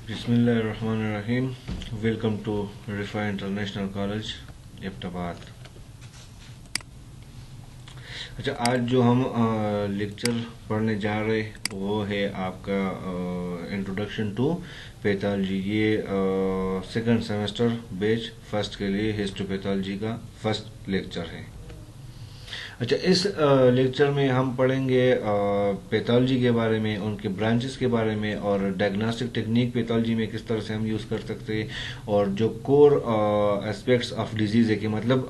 बिस्मिल्लाहिर्रहमानिर्रहीम। Welcome to Riphah international college Abbottabad. अच्छा, आज जो हम लेक्चर पढ़ने जा रहे वो है आपका इंट्रोडक्शन टू पैथोलॉजी। ये सेकंड सेमेस्टर बैच फर्स्ट के लिए हिस्टोपैथोलॉजी का फर्स्ट लेक्चर है। अच्छा, इस लेक्चर में हम पढ़ेंगे पैथोलॉजी के बारे में, उनके ब्रांचेस के बारे में और डायग्नोस्टिक टेक्निक पैथोलॉजी में किस तरह से हम यूज़ कर सकते हैं, और जो कोर एस्पेक्ट्स ऑफ डिजीज़ है कि मतलब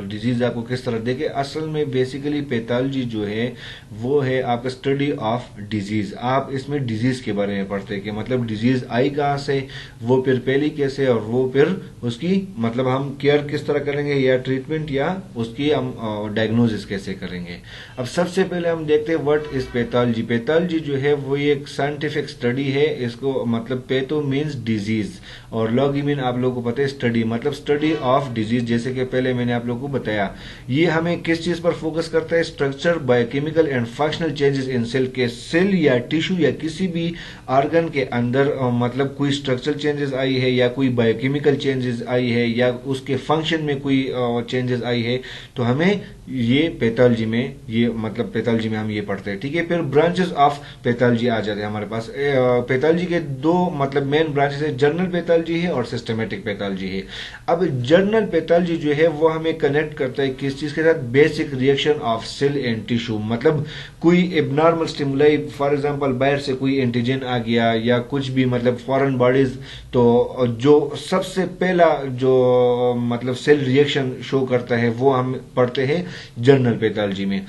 डिजीज़ आपको किस तरह देखे। असल में बेसिकली पैथोलॉजी जो है वो है आपका स्टडी ऑफ डिजीज़। आप इसमें डिजीज़ के बारे में पढ़ते हैं कि मतलब डिजीज़ आई कहाँ से, वो फिर पहली कैसे, और वो फिर उसकी मतलब हम केयर किस तरह करेंगे या ट्रीटमेंट या उसकी हम डायग्नोसिस कैसे करेंगे। अब सबसे पहले हम देखते हैं व्हाट इज पैथोलॉजी। पैथोलॉजी जो है वो एक साइंटिफिक स्टडी है। इसको मतलब पैथो मींस डिजीज और लॉगी मीन आप लोगों को पता है स्टडी, मतलब स्टडी ऑफ डिजीज। जैसे कि पहले मैंने आप लोगों को बताया, ये हमें किस चीज पर फोकस करता है, structure, biochemical and functional changes in cell के सेल या टिश्यू या किसी भी ऑर्गन के अंदर मतलब कोई स्ट्रक्चरल चेंजेस आई है या कोई बायोकेमिकल चेंजेस आई है या उसके फंक्शन में कोई चेंजेस आई है, तो हमें ये पैथोलॉजी में ये मतलब पैथोलॉजी में हम ये पढ़ते हैं। ठीक है, फिर ब्रांचेस ऑफ पैथोलॉजी आ जाते हैं हमारे पास। पैथोलॉजी के दो मतलब मेन ब्रांचेस है, जर्नल पैथोलॉजी है और सिस्टमेटिक पैथोलॉजी है। अब जर्नल पैथोलॉजी जो है वो हमें कनेक्ट करता है किस चीज के साथ, basic reaction of cell and tissue. मतलब कोई एबनॉर्मल स्टिमुलाई, फॉर एग्जांपल बाहर से कोई एंटीजन आ गया या कुछ भी मतलब फॉरेन बॉडीज, तो जो सबसे पहला जो मतलब सेल रिएक्शन शो करता है वो हम पढ़ते हैं जर्नल पैथोलॉजी में।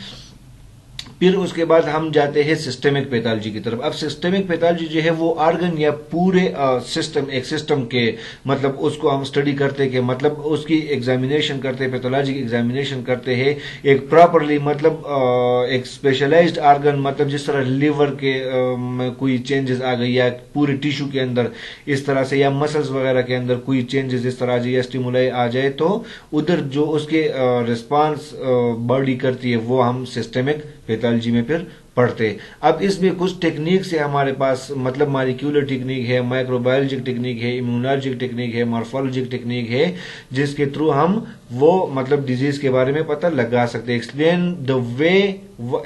फिर उसके बाद हम जाते हैं सिस्टमिक पैथोलॉजी की तरफ। अब सिस्टमिक पैथोलॉजी जो है वो ऑर्गन या पूरे सिस्टम, एक सिस्टम के मतलब उसको हम स्टडी करते हैं कि मतलब उसकी एग्जामिनेशन करते हैं, पैथोलॉजी की एग्जामिनेशन करते हैं एक प्रॉपरली, मतलब एक स्पेशलाइज्ड ऑर्गन, मतलब जिस तरह लिवर के में कोई चेंजेस आ गई या पूरे टिश्यू के अंदर इस तरह से, या मसल्स वगैरह के अंदर कोई चेंजेस इस तरह आ जाए या स्टिमुलाई आ जाए, तो उधर जो उसके रिस्पांस बॉडी करती है वो हम सिस्टमिक पैथोलॉजी में फिर पढ़ते। अब इसमें कुछ टेक्निक है हमारे पास, मतलब मॉलिक्यूलर टेक्निक है, माइक्रोबायोलॉजिक टेक्निक है, इम्यूनोलॉजिक टेक्निक है, मॉर्फोलॉजिक टेक्निक है, जिसके थ्रू हम वो मतलब डिजीज के बारे में पता लगा सकते हैं। Explain the way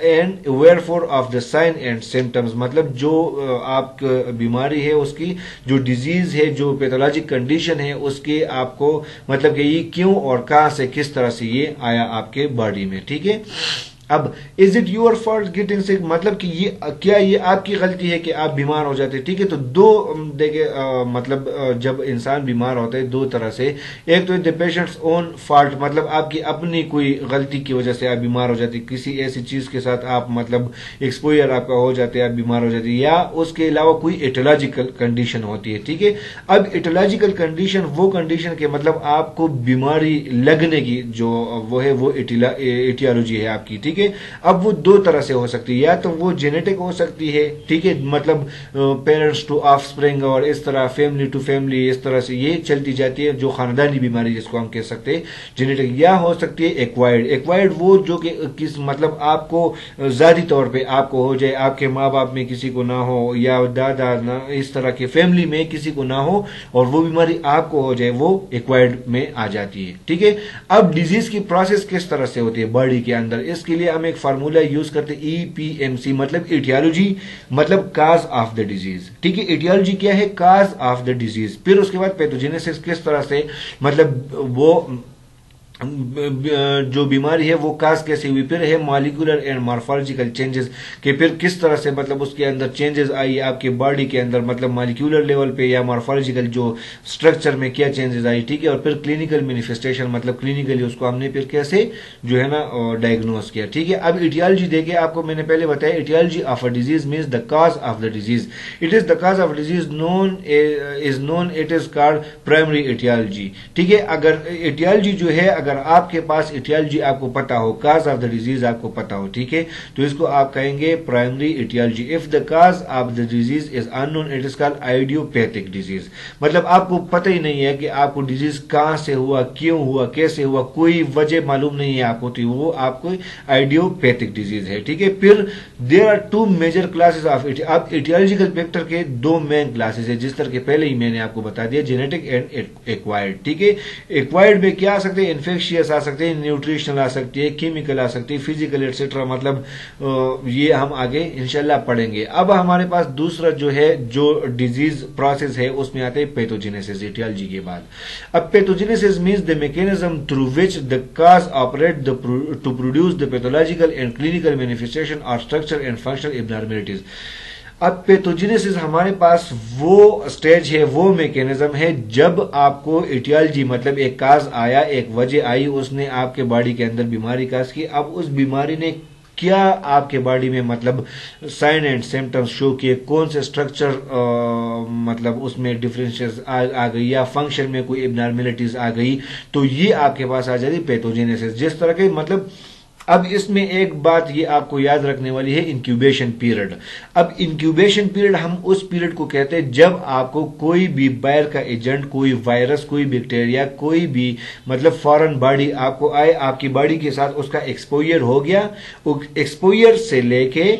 and wherefore of the sign and symptoms, मतलब जो आप बीमारी है उसकी, जो डिजीज है, जो पैथोलॉजिक कंडीशन है उसके आपको मतलब कि ये क्यों और कहां से किस तरह से ये आया आपके बॉडी में। ठीक है, अब is it your fault getting सिक, मतलब कि ये क्या ये आपकी गलती है कि आप बीमार हो जाते हैं। ठीक है, तो दो देखिए मतलब जब इंसान बीमार होता है दो तरह से, एक तो द पेशेंट्स ओन फॉल्ट, मतलब आपकी अपनी कोई गलती की वजह से आप बीमार हो जाते हैं, किसी ऐसी चीज के साथ आप मतलब एक्सपोजर आपका हो जाते हैं, आप बीमार हो जाते हैं, या उसके अलावा कोई एटोलॉजिकल कंडीशन होती है। ठीक है, अब एटोलॉजिकल कंडीशन वो कंडीशन के मतलब आपको बीमारी लगने की जो वो है वो एटियोलॉजी है आपकी। ठीक है, अब वो दो तरह से हो सकती है, या तो वो जेनेटिक हो सकती है, ठीक है, मतलब पेरेंट्स टू ऑफस्प्रिंग और इस तरह फैमिली टू फैमिली इस तरह से ये चलती जाती है, जो खानदानी बीमारी जिसको हम कह सकते हैं जेनेटिक, या हो सकती है एक्वायर्ड। एक्वायर्ड वो जो कि किस मतलब आपको जाती तौर पे आपको हो जाए, आपके माँ बाप में किसी को ना हो या दादा ना इस तरह के फैमिली में किसी को ना हो और वो बीमारी आपको हो जाए, वो एक्वायर्ड में आ जाती है। ठीक है, अब डिजीज की प्रोसेस किस तरह से होती है बॉडी के अंदर, इसके लिए हम एक फार्मूला यूज करते हैं EPMC, मतलब एटियोलॉजी मतलब काज ऑफ द डिजीज। ठीक है, एटियोलॉजी क्या है, काज ऑफ द डिजीज। फिर उसके बाद पैथोजेनेसिस किस तरह से मतलब वो जो बीमारी है वो काज कैसे हुई, फिर है मॉलिक्यूलर एंड मॉर्फोलॉजिकल चेंजेस कि फिर किस तरह से मतलब उसके अंदर चेंजेस आई आपके बॉडी के अंदर, मतलब मॉलिक्यूलर लेवल पे या मॉर्फोलॉजिकल जो स्ट्रक्चर में क्या चेंजेस आई। ठीक है, और फिर क्लिनिकल मैनिफेस्टेशन मतलब क्लिनिकली उसको हमने फिर कैसे जो है ना डायग्नोस किया। ठीक है, अब एटियोलॉजी देखिए, आपको मैंने पहले बताया etiology of a disease means the cause of the disease, it is the cause of disease known it is called primary etiology. ठीक है, अगर एटियोलॉजी जो है अगर अगर आपके पास इटियोलॉजी आपको पता हो, काज ऑफ द डिजीज आपको पता हो, ठीक है, तो इसको आप कहेंगे primary etiology. If the cause of the disease is unknown it is called idiopathic disease. मतलब आपको पता ही नहीं है कि आपको डिजीज कहां से हुआ, क्यों हुआ, कैसे हुआ, कोई वजह मालूम नहीं है आपको, तो वो आपको आइडियोपैथिक डिजीज है, ठीक है। फिर there are two major classes of अब इटियोलॉजिकल फैक्टर के दो मेन क्लासेस है, जिस तरह के पहले ही मैंने आपको बता दिया, जेनेटिक एंड एक्वायर्ड, ठीक है। एक्वायर्ड में क्या आ सकते हैं, इन्फेक्शियस आ सकते हैं, न्यूट्रिशनल आ सकती है, केमिकल आ सकती है, फिजिकल एटसेट्रा, मतलब ये हम आगे इंशाल्लाह पढ़ेंगे। अब हमारे पास दूसरा जो है, जो डिजीज प्रोसेस है, उसमें आते हैं पैथोजेनेसिस इटियोलॉजी के बाद। अब pathogenesis means the mechanism through which the cause operate to produce the pathological and clinical manifestation और स्ट्रक्चर एंड फंक्शनल एब्नॉर्मलिटीज। अब पैथोजेनेसिस हमारे पास वो स्टेज है, वो मैकेनिज्म है जब आपको इटियोलॉजी मतलब एक काज आया, एक वजह आई, उसने आपके बॉडी के अंदर बीमारी काज की। अब उस बीमारी ने क्या आपके बॉडी में मतलब साइन एंड सिम्टम्स शो किए, कौन से स्ट्रक्चर मतलब उसमें डिफरेंसेस आ गई या फंक्शन में कोई एब्नॉर्मलिटीज आ गई, तो ये आपके पास आ जाती पैथोजेनेसिस। जिस तरह के मतलब अब इसमें एक बात ये आपको याद रखने वाली है, इंक्यूबेशन पीरियड। अब इंक्यूबेशन पीरियड हम उस पीरियड को कहते हैं जब आपको कोई भी बाहर का एजेंट, कोई वायरस, कोई बैक्टीरिया, कोई भी मतलब फॉरेन बॉडी आपको आए, आपकी बॉडी के साथ उसका एक्सपोजर हो गया, एक्सपोजर से लेके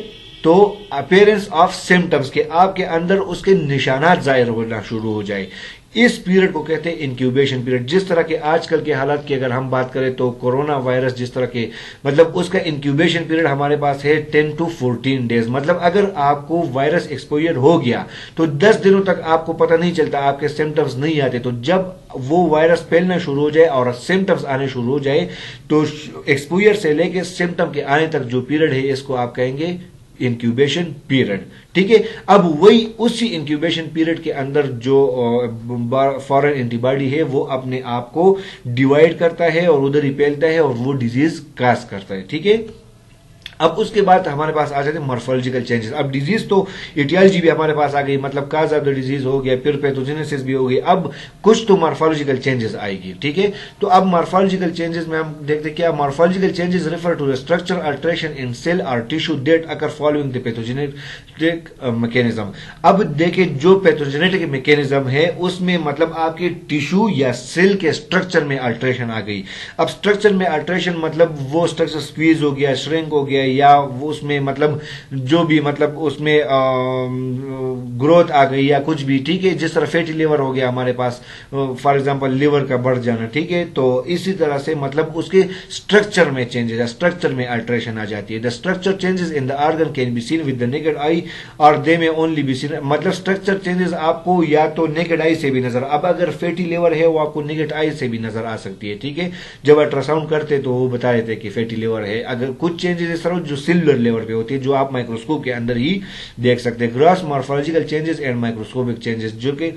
तो अपीयरेंस ऑफ सिम्टम्स के आपके अंदर उसके निशानात जाहिर होना शुरू हो जाए, इस पीरियड को कहते हैं इंक्यूबेशन पीरियड। जिस तरह के आजकल के हालात की अगर हम बात करें तो कोरोना वायरस जिस तरह के मतलब उसका इंक्यूबेशन पीरियड हमारे पास है 10 to 14 डेज। मतलब अगर आपको वायरस एक्सपोजर हो गया तो 10 दिनों तक आपको पता नहीं चलता, आपके सिम्टम्स नहीं आते। तो जब वो वायरस फैलना शुरू हो जाए और सिम्टम्स आने शुरू हो जाए तो एक्सपोजर से लेके सिम्टम के आने तक जो पीरियड है इसको आप कहेंगे इंक्यूबेशन पीरियड, ठीक है। अब वही उसी इंक्यूबेशन पीरियड के अंदर जो फॉरेन एंटीबॉडी है वो अपने आप को डिवाइड करता है और उधर ही फैलता है और वो डिजीज काज करता है, ठीक है। अब उसके बाद हमारे पास आ जाते हैं मॉर्फोलॉजिकल चेंजेस। अब डिजीज तो इटियोलॉजी भी हमारे पास आ गई, मतलब काज ऑफ द डिजीज हो गया, फिर पैथोजेनेसिस भी हो गई, अब कुछ तो मॉर्फोलॉजिकल चेंजेस आएगी, ठीक है। तो अब मॉर्फोलॉजिकल चेंजेस में हम देखते हैं क्या, morphological changes refer to the structure alteration in cell और tissue that occur following the pathogenetic mechanism. अब देखिए जो पैथोजेनेटिक मैकेनिज्म है उसमें मतलब आपके टिश्यू या सेल के स्ट्रक्चर में अल्टरेशन आ गई। अब स्ट्रक्चर में अल्टरेशन मतलब वो स्ट्रक्चर स्क्वीज हो गया, श्रिंक हो गया, या वो उसमें मतलब जो भी मतलब उसमें ग्रोथ आ गई या कुछ भी, ठीक है। जिस तरह फैटी लिवर हो गया हमारे पास, फॉर एग्जांपल लिवर का बढ़ जाना, ठीक है। तो इसी तरह से मतलब उसके स्ट्रक्चर में चेंजेस है, स्ट्रक्चर में अल्टरेशन आ जाती है। The structure changes in the organ can be seen with the naked eye और दे में ओनली बी सीन। मतलब स्ट्रक्चर चेंजेस आपको या तो नेकेड आई से भी नजर, अब अगर फैटी लिवर है वो आपको नेकेड आई से भी नजर आ सकती है, ठीक है। जब अल्ट्रासाउंड करते तो वो बता देते कि फैटी लिवर है। अगर कुछ चेंजेस इस तरह जो सिल्वर लेवल पे होती है जो आप माइक्रोस्कोप के अंदर ही देख सकते हैं, gross morphological changes and microscopic changes, जो कि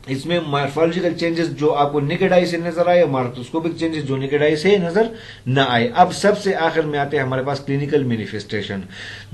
इसमें मॉर्फोलॉजिकल चेंजेस जो आपको नेकेड आई से नजर आए और माइक्रोस्कोपिक चेंजेस जो नेकेड आई से नजर न आए। अब सबसे आखिर में आते हैं हमारे पास clinical manifestation.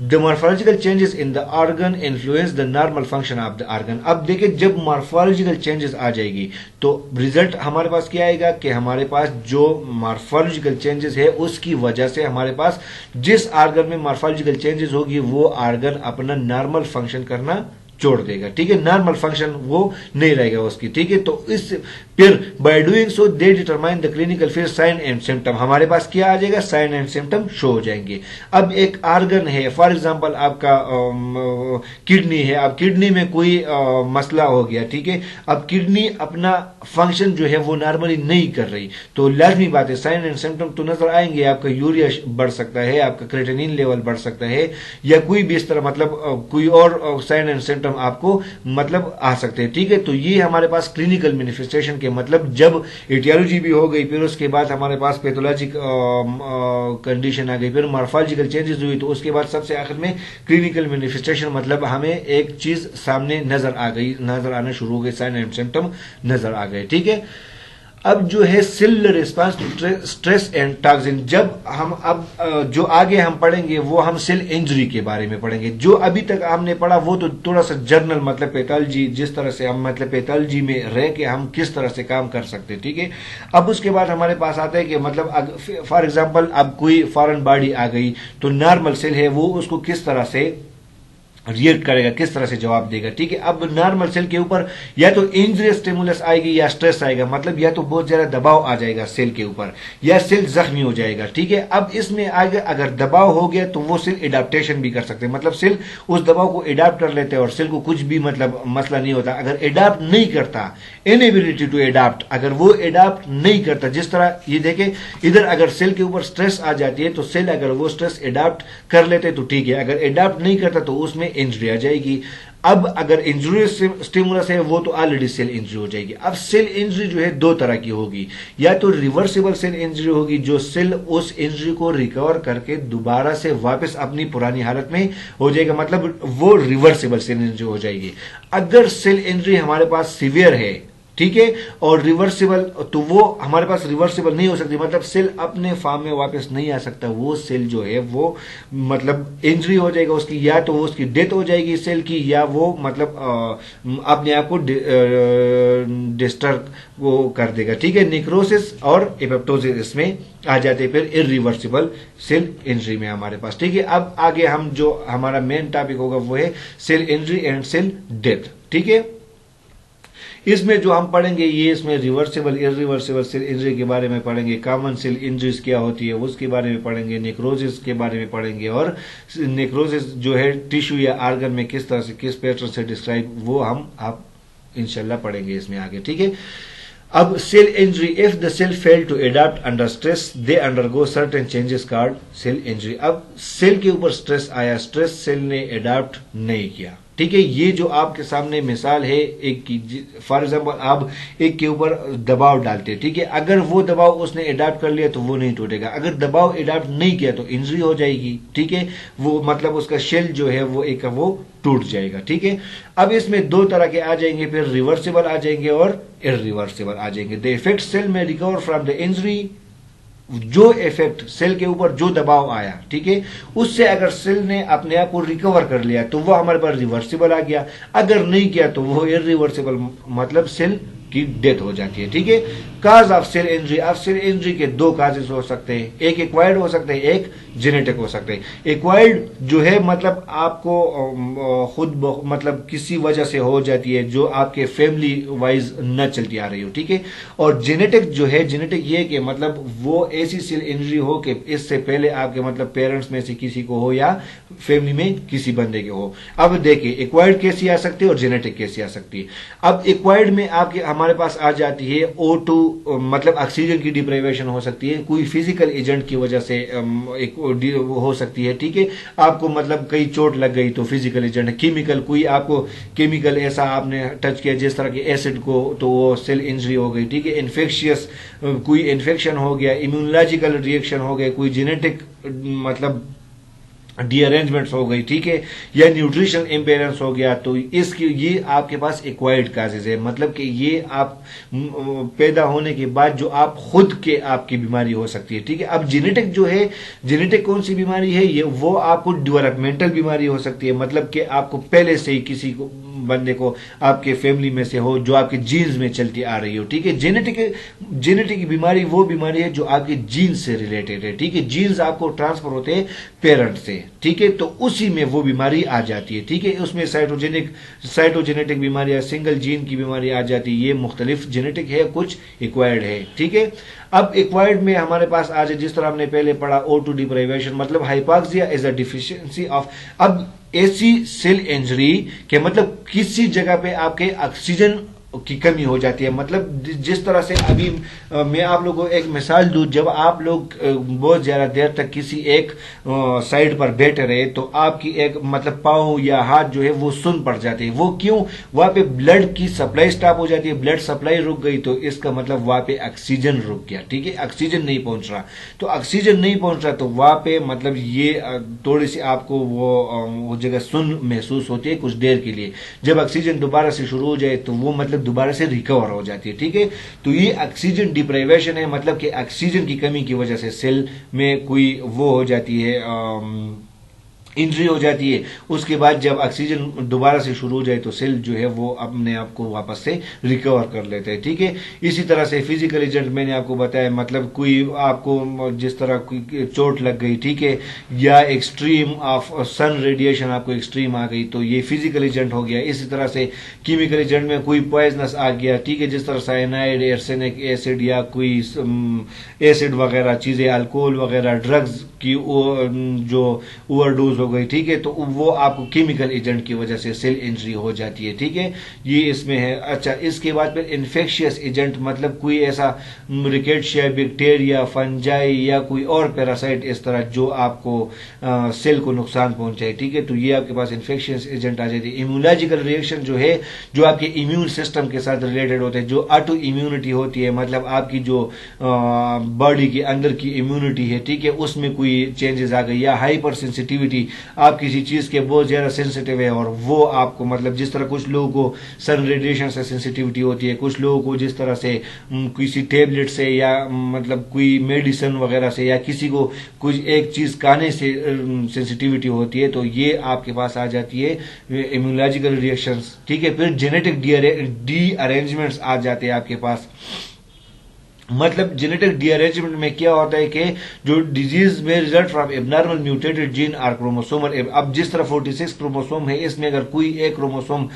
The morphological changes in the organ influence the normal function of the organ. अब देखिए जब मॉर्फोलॉजिकल चेंजेस आ जाएगी तो रिजल्ट हमारे पास क्या आएगा कि हमारे पास जो मॉर्फोलॉजिकल चेंजेस है उसकी वजह से हमारे पास जिस ऑर्गन में मॉर्फोलॉजिकल चेंजेस होगी वो ऑर्गन अपना नॉर्मल फंक्शन करना छोड़ देगा, ठीक है। नॉर्मल फंक्शन वो नहीं रहेगा उसकी, ठीक है। तो इस फिर by doing so they determine the clinical फिर साइन एंड सिम्टम। हमारे पास क्या आ जाएगा, साइन एंड सिम्टम शो हो जाएंगे। अब एक ऑर्गन है, फॉर एग्जांपल आपका किडनी है, अब किडनी में कोई मसला हो गया, ठीक है। अब किडनी अपना फंक्शन जो है वो नॉर्मली नहीं कर रही, तो लाजमी बात है साइन एंड सिम्टम तो नजर आएंगे। आपका यूरिया बढ़ सकता है, आपका क्रेटिनिन लेवल बढ़ सकता है, या कोई भी इस तरह मतलब कोई और साइन एंड सिम्टम आपको मतलब आ सकते हैं, ठीक है। तो ये हमारे पास क्लिनिकल मैनिफेस्टेशन के मतलब जब इटियोलॉजी भी हो गई, फिर उसके बाद हमारे पास पैथोलॉजिक कंडीशन आ गई, फिर मॉर्फोलॉजिकल चेंजेस हुई, तो उसके बाद सबसे आखिर में क्लिनिकल मैनिफेस्टेशन मतलब हमें एक चीज सामने नजर आ गई, नजर आना शुरू हो गई, साइन एंड सिम्टम नजर आ गए, ठीक है। अब जो है cell response to stress and toxin, जब हम अब जो आगे हम पढ़ेंगे वो हम सेल इंजरी के बारे में पढ़ेंगे। जो अभी तक हमने पढ़ा वो तो थोड़ा सा जर्नल, मतलब पैथोलॉजी, जिस तरह से हम मतलब पैथोलॉजी में रह के हम किस तरह से काम कर सकते हैं, ठीक है। अब उसके बाद हमारे पास आता है कि मतलब फॉर एग्जांपल अब कोई फॉरेन बॉडी आ गई तो नॉर्मल सेल है वो उसको किस तरह से रिएक्ट करेगा, किस तरह से जवाब देगा, ठीक है। अब नॉर्मल सेल के ऊपर या तो इंजरी स्टिमुलस आएगी या स्ट्रेस आएगा, मतलब या तो बहुत ज्यादा दबाव आ जाएगा सेल के ऊपर या सेल जख्मी हो जाएगा, ठीक है। अब इसमें आगे अगर दबाव हो गया तो वो सेल एडाप्टेशन भी कर सकते हैं, मतलब सेल उस दबाव को एडाप्ट कर लेते हैं और सेल को कुछ भी मतलब मसला नहीं होता। अगर एडाप्ट नहीं करता, इनएबिलिटी टू एडाप्ट, अगर वो एडाप्ट नहीं करता, जिस तरह ये देखें इधर अगर सेल के ऊपर स्ट्रेस आ जाती है तो सेल अगर वो स्ट्रेस एडाप्ट कर लेते तो ठीक है, अगर एडाप्ट नहीं करता तो उसमें इंजरी आ जाएगी। अब अगर इंजरी स्टिमुलस है वो तो ऑलरेडी सेल इंजरी हो जाएगी। अब सेल इंजरी जो है दो तरह की होगी, या तो रिवर्सिबल सेल इंजरी होगी, जो सेल उस इंजरी को रिकवर करके दोबारा से वापस अपनी पुरानी हालत में हो जाएगा, मतलब वो रिवर्सिबल सेल इंजरी हो जाएगी। अगर सेल इंजरी हमारे पास सीवियर है, ठीक है, और रिवर्सिबल, तो वो हमारे पास रिवर्सिबल नहीं हो सकती, मतलब सेल अपने फॉर्म में वापस नहीं आ सकता। वो सेल जो है वो मतलब इंजरी हो जाएगा उसकी, या तो उसकी डेथ हो जाएगी सेल की, या वो मतलब अपने आप को डिस्टर्ब वो कर देगा, ठीक है। निक्रोसिस और एपोप्टोसिस इसमें आ जाते हैं फिर इरिवर्सिबल सेल इंजरी में हमारे पास, ठीक है। अब आगे हम जो हमारा मेन टॉपिक होगा वो है cell injury and cell death, ठीक है। इसमें जो हम पढ़ेंगे ये इसमें रिवर्सिबल इरिवर्सिबल सेल इंजरी के बारे में पढ़ेंगे, कॉमन सेल इंजरीज क्या होती है उसके बारे में पढ़ेंगे, नेक्रोसिस के बारे में पढ़ेंगे, और नेक्रोसिस जो है टिश्यू या आर्गन में किस तरह से किस पैटर्न से डिस्क्राइब, वो हम आप इंशाल्लाह पढ़ेंगे इसमें आगे, ठीक है। अब cell injury, if the cell fail to adapt under stress they undergo certain changes called cell injury. अब सेल के ऊपर स्ट्रेस आया, स्ट्रेस सेल ने एडाप्ट नहीं किया, ठीक है। ये जो आपके सामने मिसाल है एक की, फॉर एग्जांपल आप एक के ऊपर दबाव डालते हैं, ठीक है। अगर वो दबाव उसने एडाप्ट कर लिया तो वो नहीं टूटेगा, अगर दबाव एडाप्ट नहीं किया तो इंजरी हो जाएगी, ठीक है। वो मतलब उसका शेल जो है वो एक वो टूट जाएगा, ठीक है। अब इसमें दो तरह के आ जाएंगे, फिर रिवर्सिबल आ जाएंगे और इरिवर्सिबल आ जाएंगे। द इफेक्ट सेल में रिकवर फ्रॉम द इंजरी, जो इफेक्ट सेल के ऊपर जो दबाव आया, ठीक है, उससे अगर सेल ने अपने आप को रिकवर कर लिया तो वो हमारे पास रिवर्सिबल आ गया, अगर नहीं किया तो वो इरिवर्सिबल, मतलब सेल की डेथ हो जाती है, ठीक है। काज ऑफ सेल इंजरी, अब सेल इंजरी के दो काजेस हो सकते हैं, एक एक्वायर्ड हो सकते हैं, एक जेनेटिक हो सकते हैं। एक्वायर्ड जो है मतलब आपको खुद मतलब किसी वजह से हो जाती है, जो आपके फैमिली वाइज न चलती आ रही हो, ठीक है। और जेनेटिक जो है, जेनेटिक ये कि मतलब वो ऐसी सेल इंजरी हो कि इससे पहले आपके मतलब पेरेंट्स में से किसी को हो या फैमिली में किसी बंदे के हो। अब देखिए एक्वायर्ड कैसी आ सकती है और जेनेटिक कैसी आ सकती है। अब एक्वायर्ड में आपके हमारे पास आ जाती है O2, मतलब ऑक्सीजन की डिप्राइवेशन हो सकती है, कोई फिजिकल एजेंट की वजह से एक हो सकती है, ठीक है। आपको मतलब कई चोट लग गई तो फिजिकल एजेंट, केमिकल कोई आपको केमिकल ऐसा आपने टच किया जिस तरह के एसिड को तो वो सेल इंजरी हो गई, ठीक है। इन्फेक्शियस कोई इन्फेक्शन हो गया, इम्यूनोलॉजिकल रिएक्शन हो गया, कोई जेनेटिक मतलब डीअरेंजमेंट्स हो गई, ठीक है, या न्यूट्रिशन इम्पेरेंस हो गया, तो इसकी ये आपके पास एक्वायर्ड काजेज है, मतलब कि ये आप पैदा होने के बाद जो आप खुद के आपकी बीमारी हो सकती है, ठीक है। अब जेनेटिक जो है, जेनेटिक कौन सी बीमारी है, ये वो आपको डेवलपमेंटल बीमारी हो सकती है, मतलब कि आपको पहले से ही किसी को बंदे को आपके फैमिली में से हो, जो आपके जीन्स में चलती आ रही हो, ठीक है। जेनेटिक बीमारी वो बीमारी है जो आपके जीन्स से रिलेटेड है, ठीक है। जीन्स आपको ट्रांसफर होते हैं पेरेंट से, ठीक है, तो उसी में वो बीमारी आ जाती है, ठीक है। उसमें साइटोजेनेटिक बीमारियां, सिंगल जीन की बीमारी आ जाती है, ये मुख्तलिफ जेनेटिक है, कुछ एक्वायर्ड है, ठीक है। अब एक्वायर्ड में हमारे पास आज जिस तरह हमने पहले पढ़ा O2 डिप्राइवेशन, मतलब hypoxia is a deficiency of, अब ऐसी सेल इंजरी के मतलब किसी जगह पे आपके ऑक्सीजन की कमी हो जाती है, मतलब जिस तरह से अभी मैं आप लोगों को एक मिसाल दूं, जब आप लोग बहुत ज्यादा देर तक किसी एक साइड पर बैठे रहे तो आपकी एक मतलब पाँव या हाथ जो है वो सुन पड़ जाते हैं, वो क्यों, वहां पे ब्लड की सप्लाई स्टॉप हो जाती है, ब्लड सप्लाई रुक गई तो इसका मतलब वहां पे ऑक्सीजन रुक गया, ठीक है, ऑक्सीजन नहीं पहुंच रहा, तो ऑक्सीजन नहीं पहुंच रहा तो वहां पे मतलब ये थोड़ी सी आपको वो जगह सुन महसूस होती है कुछ देर के लिए। जब ऑक्सीजन दोबारा से शुरू हो जाए तो वो मतलब दोबारा से रिकवर हो जाती है। ठीक है, तो ये ऑक्सीजन डिप्राइवेशन है, मतलब कि ऑक्सीजन की कमी की वजह से सेल में कोई वो हो जाती है, इंजरी हो जाती है। उसके बाद जब ऑक्सीजन दोबारा से शुरू हो जाए तो सेल जो है वो अपने आप को वापस से रिकवर कर लेते हैं। ठीक है, इसी तरह से फिजिकल एजेंट मैंने आपको बताया, मतलब कोई आपको जिस तरह कोई चोट लग गई, ठीक है, या एक्सट्रीम ऑफ सन रेडिएशन आपको एक्सट्रीम आ गई, तो ये फिजिकल एजेंट हो गया। इसी तरह से केमिकल एजेंट में कोई पॉइजनस आ गया, ठीक है, जिस तरह साइनाइड, एर्सेनिक एसिड या कोई एसिड वगैरह चीजें, अल्कोहल वगैरह, ड्रग्स की जो ओवरडोज हो गई, ठीक है, तो वो आपको केमिकल एजेंट की वजह से सेल इंजरी हो जाती है। ठीक है, ये इसमें है। अच्छा, इसके बाद फिर इन्फेक्शियस एजेंट, मतलब कोई ऐसा रिकेट्शिया, बैक्टीरिया, फंजाई या कोई और पैरासाइट इस तरह जो आपको सेल को नुकसान पहुंचाए। ठीक है, तो ये आपके पास इन्फेक्शियस एजेंट आ जाती है। इम्यूनोलॉजिकल रिएक्शन जो है, जो आपके इम्यून सिस्टम के साथ रिलेटेड होते हैं, जो ऑटो इम्यूनिटी होती है, मतलब आपकी जो बॉडी के अंदर की इम्यूनिटी है, ठीक है, उसमें कोई चेंजेस आ गई, या हाइपर सेंसिटिविटी, आप किसी चीज के बहुत ज्यादा सेंसिटिव है और वो आपको, मतलब जिस तरह कुछ लोगों को सन रेडिएशन से सेंसिटिविटी होती है, कुछ लोगों को जिस तरह से किसी टेबलेट से या मतलब कोई मेडिसिन वगैरह से, या किसी को कुछ एक चीज खाने से सेंसिटिविटी होती है, तो ये आपके पास आ जाती है इम्यूनोलॉजिकल रिएक्शंस। ठीक है, फिर जेनेटिक डी अरेंजमेंट्स आ जाते हैं आपके पास। मतलब जेनेटिक डीअरेंजमेंट में क्या होता है कि जो डिजीज में result from abnormal mutated gene or chromosomal. अब जिस तरह 46 क्रोमोसोम है, इसमें अगर कोई एक क्रोमोसोम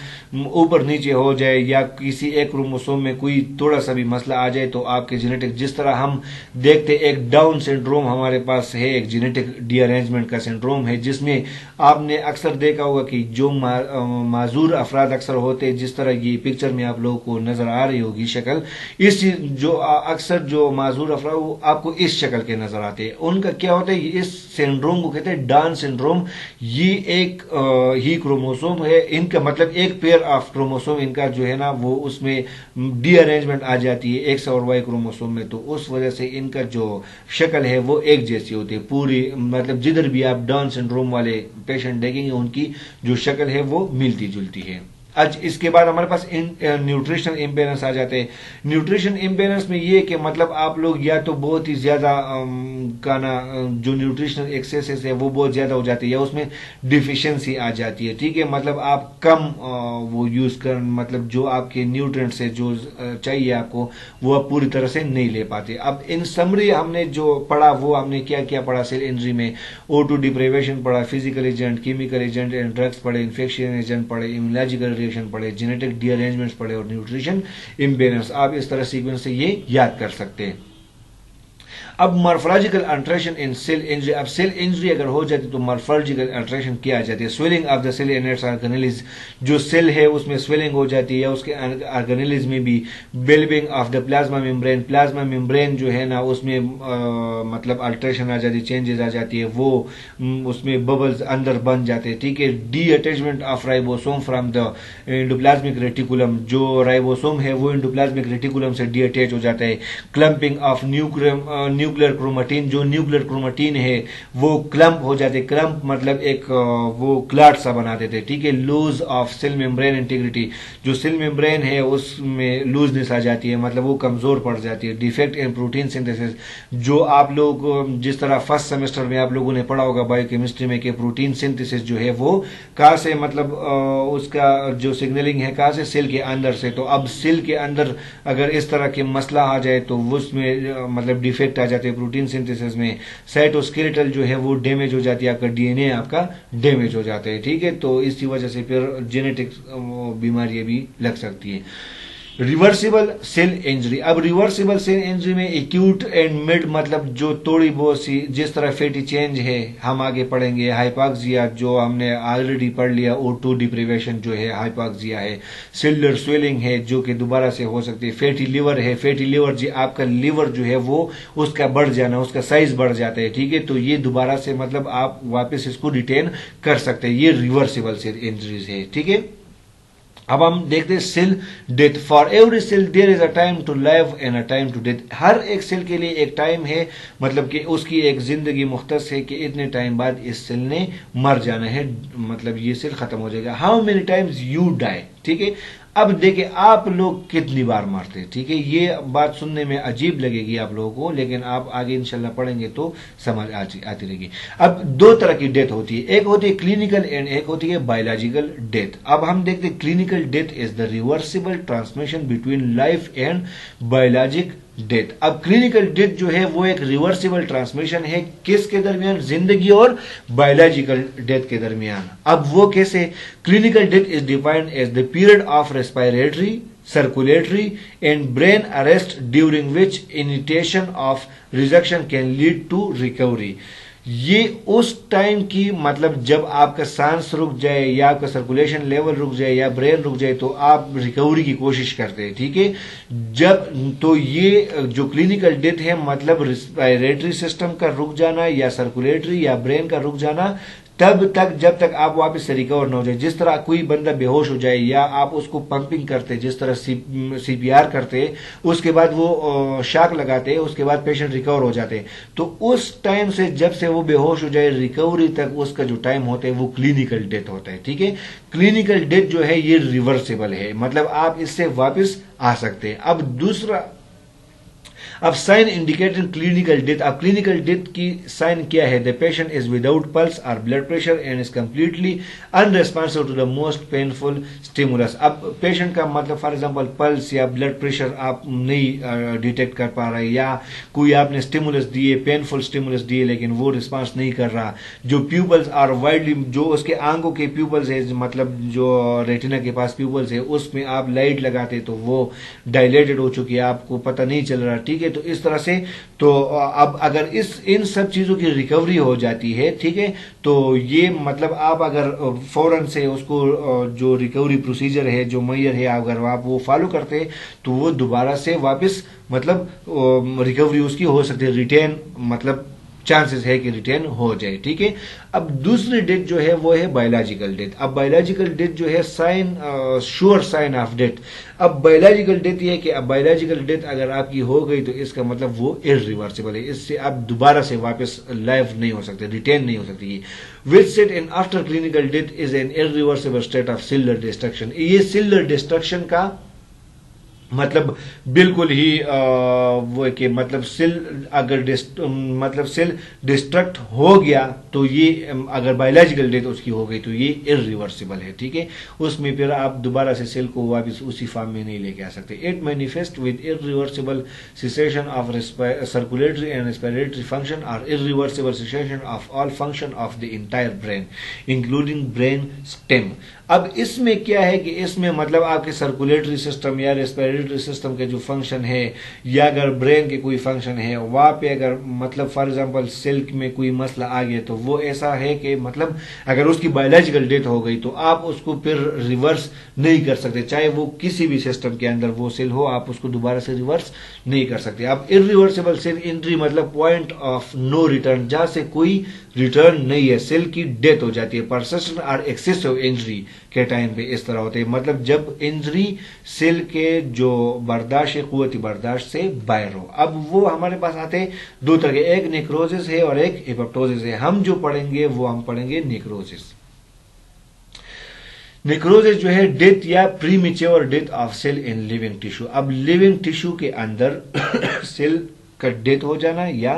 ऊपर नीचे हो जाए या किसी एक क्रोमोसोम में कोई थोड़ा सा भी मसला आ जाए, तो आपके जेनेटिक, जिस तरह हम देखते एक डाउन सिंड्रोम हमारे पास है, एक जेनेटिक डीअरेंजमेंट का सिंड्रोम है, जिसमें आपने अक्सर देखा होगा कि जो माजूर अफराद अक्सर होते हैं, जिस तरह ये पिक्चर में आप लोगों को नजर आ रही होगी शक्ल, इस जो अक्सर जो माजूर अफराद वो आपको इस शक्ल के नजर आते हैं। उनका क्या होता है, इस सिंड्रोम को कहते हैं डाउन सिंड्रोम। ये एक ही क्रोमोसोम है इनका, मतलब एक पेयर ऑफ क्रोमोसोम इनका जो है ना, वो उसमें डीअरेंजमेंट आ जाती है एक्स और वाई क्रोमोसोम में, तो उस वजह से इनका जो शक्ल है वो एक जैसी होती है पूरी। मतलब जिधर भी आप डाउन सिंड्रोम वाले पेशेंट देखेंगे, उनकी जो शक्ल है वो मिलती जुलती है। आज इसके बाद हमारे पास न्यूट्रिशन इम्बेलेंस आ जाते हैं। न्यूट्रिशन इम्बेलेंस में ये कि मतलब आप लोग या तो बहुत ही ज्यादा खाना, जो न्यूट्रिशनल एक्सेसेस है वो बहुत ज्यादा हो जाती है, या उसमें डिफिशियंसी आ जाती है। ठीक है, मतलब आप कम वो यूज कर, मतलब जो आपके न्यूट्रिएंट्स है जो चाहिए आपको, वो आप पूरी तरह से नहीं ले पाते। अब इन समरी हमने जो पढ़ा, वो हमने क्या क्या पढ़ा सेल इंजरी में? O2 डिप्राइवेशन पढ़ा, physical agent, chemical agent and drugs पढ़े, इन्फेक्शन एजेंट पढ़े, इम्यूनोलॉजिकल रिएक्शन पढ़े, जेनेटिक डीअरेंजमेंट्स पढ़े और न्यूट्रिशन इम्बेलेंस। आप इस तरह सीक्वेंस से ये याद कर सकते हैं। अब morphological alteration in cell injury. अब सेल इंजरी अगर हो जाती तो मॉर्फोलॉजिकल अल्टरेशन क्या आ जाती है? Swelling of the cell in its organelles, जो सेल है उसमें स्वेलिंग हो जाती है, या उसके ऑर्गेनेलिज में भी building of the plasma membrane, plasma membrane जो है ना उसमें मतलब अल्टरेशन आ जाती है, चेंजेस आ जाती है, वो उसमें बबल्स अंदर बन जाते हैं। ठीक है, D attachment of ribosome from the endoplasmic reticulum, जो राइबोसोम है वो एंडोप्लाज्मिक रेटिकुलम से डी अटैच हो जाता है। क्लम्पिंग ऑफ न्यूक्लियर क्रोमेटिन, जो न्यूक्लियर क्रोमेटिन है वो क्लम्प हो जाते, क्लम्प मतलब एक वो क्लाट सा बना देते। ठीक है, loose of cell membrane integrity, जो सेल मेम्ब्रेन है उसमें लूजनेस आ जाती है, मतलब वो कमजोर पड़ जाती है। डिफेक्ट इन प्रोटीन सिंथेसिस, जो आप लोग जिस तरह फर्स्ट सेमेस्टर में आप लोगों ने पढ़ा होगा बायोकेमिस्ट्री में कि प्रोटीन सिंथेसिस जो है वो कहां से, मतलब उसका जो सिग्नलिंग है कहां से, सेल के अंदर से। तो अब सेल के अंदर अगर इस तरह के मसला आ जाए तो उसमें मतलब डिफेक्ट आ जाते हैं प्रोटीन सिंथेसिस में। साइटोस्केलेटल जो है वो डैमेज हो जाती है, आपका डीएनए आपका डैमेज हो जाता है। ठीक है, तो इसी वजह से फिर जेनेटिक बीमारियां भी लग सकती है। Reversible cell injury. अब रिवर्सिबल सेल इंजरी में एक्यूट एंड मिड, मतलब जो थोड़ी बहुत सी, जिस तरह फैटी चेंज है हम आगे पढ़ेंगे, हाइपॉक्सिया जो हमने ऑलरेडी पढ़ लिया, O2 डिप्रिवेशन जो है हाइपॉक्सिया है, सेलुलर स्वेलिंग है जो कि दोबारा से हो सकती है, फैटी लिवर है, फैटी लिवर जी आपका लिवर जो है वो उसका बढ़ जाना, उसका साइज बढ़ जाता है। ठीक है, तो ये दोबारा से मतलब आप वापस इसको रिटेन कर सकते हैं, ये रिवर्सिबल सेल इंजरीज है। ठीक है, अब हम देखते हैं cell death. For every cell there is a time to live and a time to death. हर एक सेल के लिए एक टाइम है, मतलब कि उसकी एक जिंदगी मुख्तस है कि इतने टाइम बाद इस सेल ने मर जाना है, मतलब ये सेल खत्म हो जाएगा। How many times you die. ठीक है, अब देखिए आप लोग कितनी बार मरते हैं, ठीक है, ये बात सुनने में अजीब लगेगी आप लोगों को, लेकिन आप आगे इंशाल्लाह पढ़ेंगे तो समझ आती रहेगी। अब दो तरह की डेथ होती है, एक होती है क्लिनिकल एंड एक होती है बायोलॉजिकल डेथ। अब हम देखते हैं clinical death is the reversible transmission between life and biologic death. अब क्लिनिकल डेथ जो है वो एक रिवर्सिबल ट्रांसमिशन है, किसके दरमियान, जिंदगी और बायोलॉजिकल डेथ के दरमियान। अब वो कैसे, clinical death is defined as the period of respiratory, circulatory and brain arrest during which initiation of rejection can lead to recovery. ये उस टाइम की, मतलब जब आपका सांस रुक जाए या आपका सर्कुलेशन लेवल रुक जाए या ब्रेन रुक जाए तो आप रिकवरी की कोशिश करते हैं, ठीक है। जब तो ये जो क्लिनिकल डेथ है मतलब रेस्पिरेटरी सिस्टम का रुक जाना या सर्कुलेटरी या ब्रेन का रुक जाना, तब तक जब तक आप वापस से रिकवर ना हो जाए। जिस तरह कोई बंदा बेहोश हो जाए या आप उसको पंपिंग करते, जिस तरह सीपीआर करते, उसके बाद वो शॉक लगाते, उसके बाद पेशेंट रिकवर हो जाते, तो उस टाइम से जब से वो बेहोश हो जाए रिकवरी तक उसका जो टाइम होता है वो क्लिनिकल डेथ होता है, ठीक है। क्लिनिकल डेथ जो है ये रिवर्सिबल है, मतलब आप इससे वापस आ सकते हैं। अब दूसरा, अब साइन इंडिकेटिंग क्लिनिकल डेथ। अब क्लिनिकल डेथ की साइन क्या है, the patient is without pulse or blood pressure and is completely unresponsive to the most painful stimulus. अब पेशेंट का मतलब फॉर एग्जांपल पल्स या ब्लड प्रेशर आप नहीं डिटेक्ट कर पा रहे, या कोई आपने स्टिमुलस दिए, पेनफुल स्टिमुलस दिए, लेकिन वो रिस्पॉन्स नहीं कर रहा। जो प्यूपल्स आर वाइडली, जो उसके आंखों के प्यूपल्स है, मतलब जो रेटिना के पास प्यूपल्स है, उसमें आप लाइट लगाते तो वो डायलेटेड हो चुकी है, आपको पता नहीं चल रहा, ठीक है। तो इस तरह से, तो अब अगर इन सब चीजों की रिकवरी हो जाती है, ठीक है, तो ये मतलब आप अगर फौरन से उसको जो रिकवरी प्रोसीजर है, जो मैयर है, अगर आप वो फॉलो करते तो वो दोबारा से वापस मतलब रिकवरी उसकी हो सकती है, रिटेन मतलब चांसेस है कि रिटेन हो जाए, ठीक है। अब दूसरी डेथ जो है वो है बायोलॉजिकल डेथ। अब बायोलॉजिकल डेथ जो है sign, sure sign of death. अब बायोलॉजिकल डेथ ये है कि अब बायोलॉजिकल डेथ अगर आपकी हो गई तो इसका मतलब वो इरिवर्सिबल है, इससे आप दोबारा से वापस लाइफ नहीं हो सकते, रिटेन नहीं हो सकती। Which set in after clinical death is an irreversible state of cellular destruction. ये सेलुलर डिस्ट्रक्शन का मतलब बिल्कुल ही वो कि मतलब सेल अगर मतलब सेल डिस्ट्रक्ट हो गया तो ये अगर बायोलॉजिकल डेथ उसकी हो गई तो ये इरिवर्सिबल है, ठीक है। उसमें फिर आप दोबारा से सेल को वापस उसी फॉर्म में नहीं लेके आ सकते। It manifest with irreversible cessation of circulatory and respiratory function or irreversible cessation of all function of the entire brain including brain stem. अब इसमें क्या है कि इसमें मतलब आपके सर्कुलेटरी सिस्टम या रेस्पिरेटरी सिस्टम के जो फंक्शन है या अगर ब्रेन के कोई फंक्शन है वहां पे अगर मतलब फॉर एग्जांपल सेल में कोई मसला आ गया तो वो ऐसा है कि मतलब अगर उसकी बायोलॉजिकल डेथ हो गई तो आप उसको फिर रिवर्स नहीं कर सकते, चाहे वो किसी भी सिस्टम के अंदर वो सेल हो, आप उसको दोबारा से रिवर्स नहीं कर सकते। अब इरिवर्सिबल सेल इंट्री मतलब पॉइंट ऑफ नो रिटर्न, जहां से कोई रिटर्न नहीं है, सेल की डेथ हो जाती है। परसिस्टेंट और एक्सेसिव इंजरी के टाइम पे इस तरह होते हैं, मतलब जब इंजरी सेल के जो बर्दाश्त है, कुव्वती बर्दाश्त से बाहर हो। अब वो हमारे पास आते हैं दो तरह के, एक नेक्रोसिस है और एक एपोप्टोसिस है। हम जो पढ़ेंगे वो हम पढ़ेंगे नेक्रोसिस। नेक्रोसिस जो है डेथ या premature death of cell in living tissue. अब लिविंग टिश्यू के अंदर सेल का डेथ हो जाना या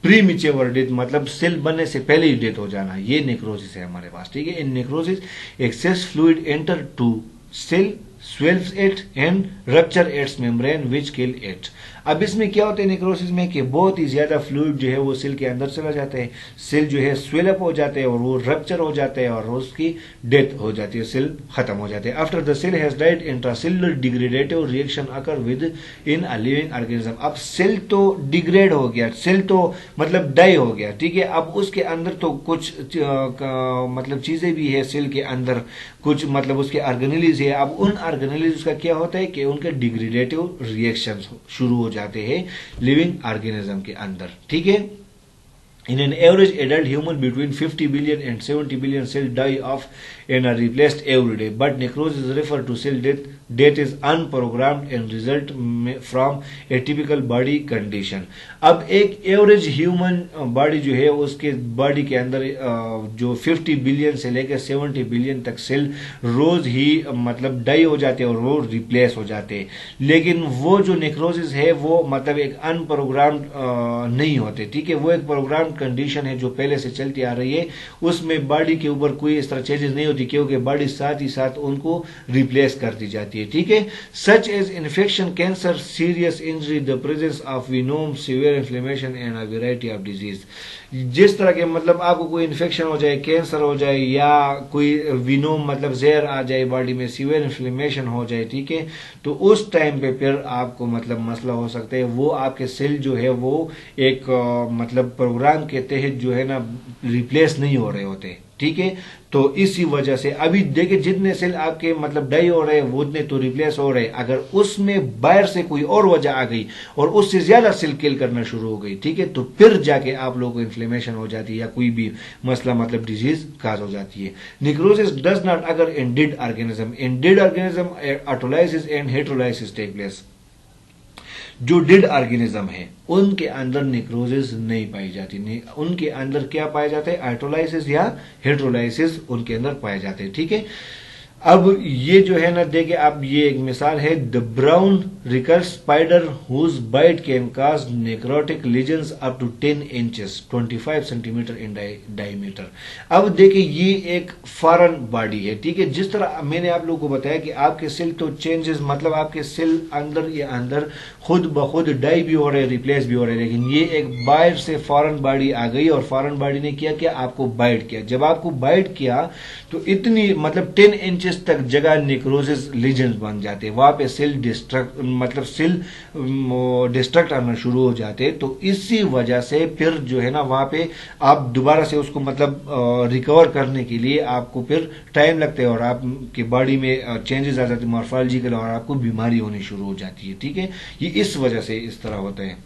प्रीमेच्योर डेथ मतलब सेल बनने से पहले ही डेथ हो जाना, ये नेक्रोसिस है हमारे पास, ठीक है। In necrosis excess fluid enter to cell swells it and rupture its membrane which kill it। अब इसमें क्या होता है नेक्रोसिस में कि बहुत ही ज्यादा फ्लूइड जो है वो सेल के अंदर चला जाता है, सेल जो है स्वेल अप हो जाते हैं और वो रप्चर हो जाते हैं और उसकी डेथ हो जाती है, सेल खत्म हो जाते हैं। After the cell has died intracellular degradative reaction occur within a living organism. अब सेल तो डिग्रेड हो गया, सेल तो मतलब डाई हो गया, ठीक है। अब उसके अंदर तो कुछ मतलब चीजें भी है सेल के अंदर, कुछ मतलब उसके ऑर्गेनेलिज है। अब उन ऑर्गेनेलिज का क्या होता है कि उनके डिग्रेडेटिव रिएक्शन शुरू हो जाते हैं लिविंग ऑर्गेनिज्म के अंदर, ठीक है। In an average adult human, between 50 billion and 70 billion cells die off and are replaced every day. But necrosis refers to cell death that is unprogrammed and result from a typical body condition. अब एक average human body जो है उसके body के अंदर जो 50 billion से लेकर 70 बिलियन तक सेल रोज ही मतलब डाई हो जाते हैं और वो रिप्लेस हो जाते हैं, लेकिन वो जो नेक्रोसिस है वो मतलब एक अनप्रोग्राम्ड नहीं होते, ठीक है। वो एक प्रोग्राम कंडीशन है जो पहले से चलती आ रही है, उसमें बॉडी के ऊपर कोई इस तरह चेंजेस नहीं होती क्योंकि बॉडी साथ ही साथ उनको रिप्लेस कर दी जाती है, ठीक है। Such as infection, cancer, serious injury, the presence of venom, severe inflammation and a variety of disease. जिस तरह के मतलब आपको कोई इन्फेक्शन हो जाए, कैंसर हो जाए या कोई विनोम मतलब जहर आ जाए बॉडी में, सीवियर इन्फ्लेमेशन हो जाए, ठीक है, तो उस टाइम पे फिर आपको मतलब मसला हो सकता है। वो आपके सेल जो है वो एक मतलब प्रोग्राम के तहत जो है ना रिप्लेस नहीं हो रहे होते, ठीक है। तो इसी वजह से अभी देखिए जितने सेल आपके मतलब डाई हो रहे हैं वो उतने तो रिप्लेस हो रहे, अगर उसमें बाहर से कोई और वजह आ गई और उससे ज्यादा सेल किल करना शुरू हो गई, ठीक है, तो फिर जाके आप लोगों को इन्फ्लेमेशन हो जाती है या कोई भी मसला मतलब डिजीज काज हो जाती है। निक्रोसिस डज नॉट अगर in dead organism, in dead organism autolysis and heterolysis take place. जो डेड ऑर्गेनिज्म है उनके अंदर नेक्रोसिस नहीं पाई जाती, नहीं, उनके अंदर क्या पाया जाता है, आइटोलाइसिस या हेटेरोलाइसिस उनके अंदर पाए जाते हैं, ठीक है। अब ये जो है ना देखिए, अब ये एक मिसाल है, the brown recluse spider whose bite can cause necrotic lesions up to 10 inches 25 centimetre in diameter. अब देखिए ये एक फॉरेन बॉडी है, ठीक है। जिस तरह मैंने आप लोगों को बताया कि आपके सेल तो चेंजेस मतलब आपके सेल अंदर या अंदर खुद ब खुद डाई भी हो रहे, रिप्लेस भी हो रहे, लेकिन ये एक बाहर से फॉरेन बॉडी आ गई और फॉरेन बॉडी ने किया क्या, आपको बाइट किया। जब आपको बाइट किया तो इतनी मतलब 10 इंचेस तक जगह निक्रोसिस लीजन्स बन जाते हैं, वहां पे सेल डिस्ट्रक्ट मतलब सेल डिस्ट्रक्ट आना शुरू हो जाते हैं। तो इसी वजह से फिर जो है ना वहां पे आप दोबारा से उसको मतलब रिकवर करने के लिए आपको फिर टाइम लगता है और आपकी बॉडी में चेंजेस आ जाते हैं मॉर्फोलॉजिकल और आपको बीमारी होनी शुरू हो जाती है, ठीक है। ये इस वजह से इस तरह होता है।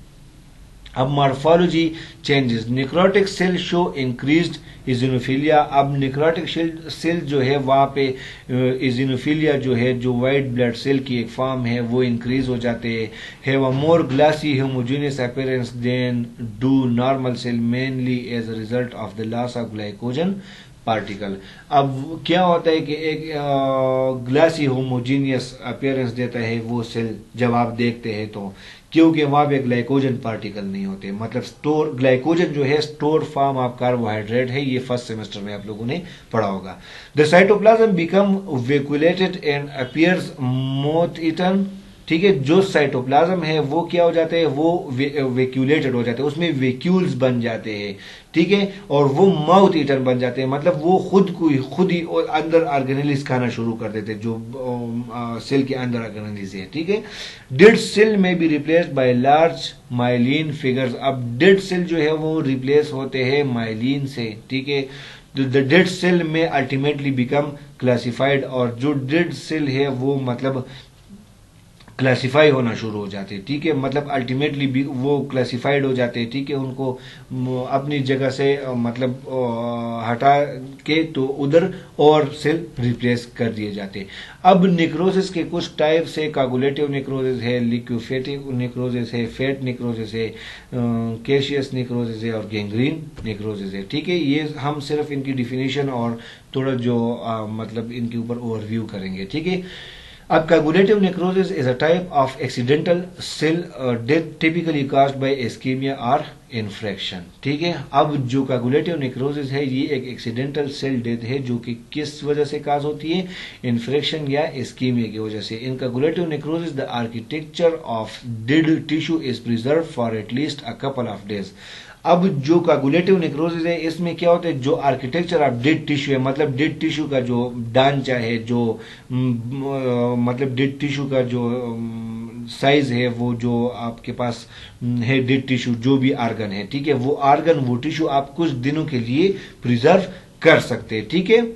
अब morphology changes, necrotic cell show increased eosinophilia. अब निक्रोटिक सेल जो है वहां पे इजिनोफिलिया जो है जो व्हाइट ब्लड सेल की एक फॉर्म है वो इंक्रीज हो जाते हैं, have a more glassy homogeneous appearance than do normal cell, mainly as a result of the loss of glycogen particle. अब क्या होता है कि एक ग्लासी होमोजीनियस अपीयरेंस देता है वो सेल जब आप देखते हैं तो, क्योंकि वहां पे ग्लाइकोजन पार्टिकल नहीं होते, मतलब स्टोर ग्लाइकोजन जो है स्टोर फॉर्म ऑफ कार्बोहाइड्रेट है, ये फर्स्ट सेमेस्टर में आप लोगों ने पढ़ा होगा। The cytoplasm become vacuolated and appears moth eaten, ठीक है। जो साइटोप्लाज्म है वो क्या हो जाते हैं, वो वेक्यूलेटेड हो जाते हैं, उसमें वेक्यूल्स बन जाते हैं, ठीक है, और वो माउथ ईटन बन जाते हैं, मतलब वो खुद ही अंदर ऑर्गेनेलिस खाना शुरू कर देते हैं, जो सेल के अंदर ऑर्गेनेलिस है, ठीक है। डेड सेल में be replaced by large myelin figures. अब डेड सेल जो है वो रिप्लेस होते हैं माइलिन से, ठीक है। द डेड सेल में अल्टीमेटली बिकम क्लासिफाइड, और जो डेड सेल है वो मतलब क्लासिफाई होना शुरू हो जाते हैं, ठीक है, मतलब अल्टीमेटली वो क्लासिफाइड हो जाते हैं, ठीक है। उनको अपनी जगह से मतलब हटा के तो उधर और सेल रिप्लेस कर दिए जाते हैं। अब निक्रोसिस के कुछ टाइप्स है, कागुलेटिव निक्रोसिस है, लिक्विफेटिव निक्रोसिस है, फेट निक्रोसिस है, कैशियस निक्रोसिस है और गैंग्रीन निक्रोसिस है, ठीक है। ये हम सिर्फ इनकी डिफिनेशन और थोड़ा जो मतलब इनके ऊपर ओवरव्यू करेंगे, ठीक है। अब coagulative necrosis is a type of accidental cell death typically caused by ischemia or infraction, ठीक है। अब जो coagulative necrosis है ये एक accidental cell death है जो कि किस वजह से काज होती है, infraction या ischemia की वजह से। In coagulative necrosis the architecture of dead tissue is preserved for at least a couple of days। अब जो कागुलेटिव नेक्रोसिस है इसमें क्या होता है, जो आर्किटेक्चर ऑफ डेड टिश्यू है, मतलब डेड टिश्यू का जो ढांचा है, जो मतलब डेड टिश्यू का जो साइज है, वो जो आपके पास है डेड टिश्यू जो भी आर्गन है, ठीक है, वो आर्गन वो टिश्यू आप कुछ दिनों के लिए प्रिजर्व कर सकते हैं, ठीक है।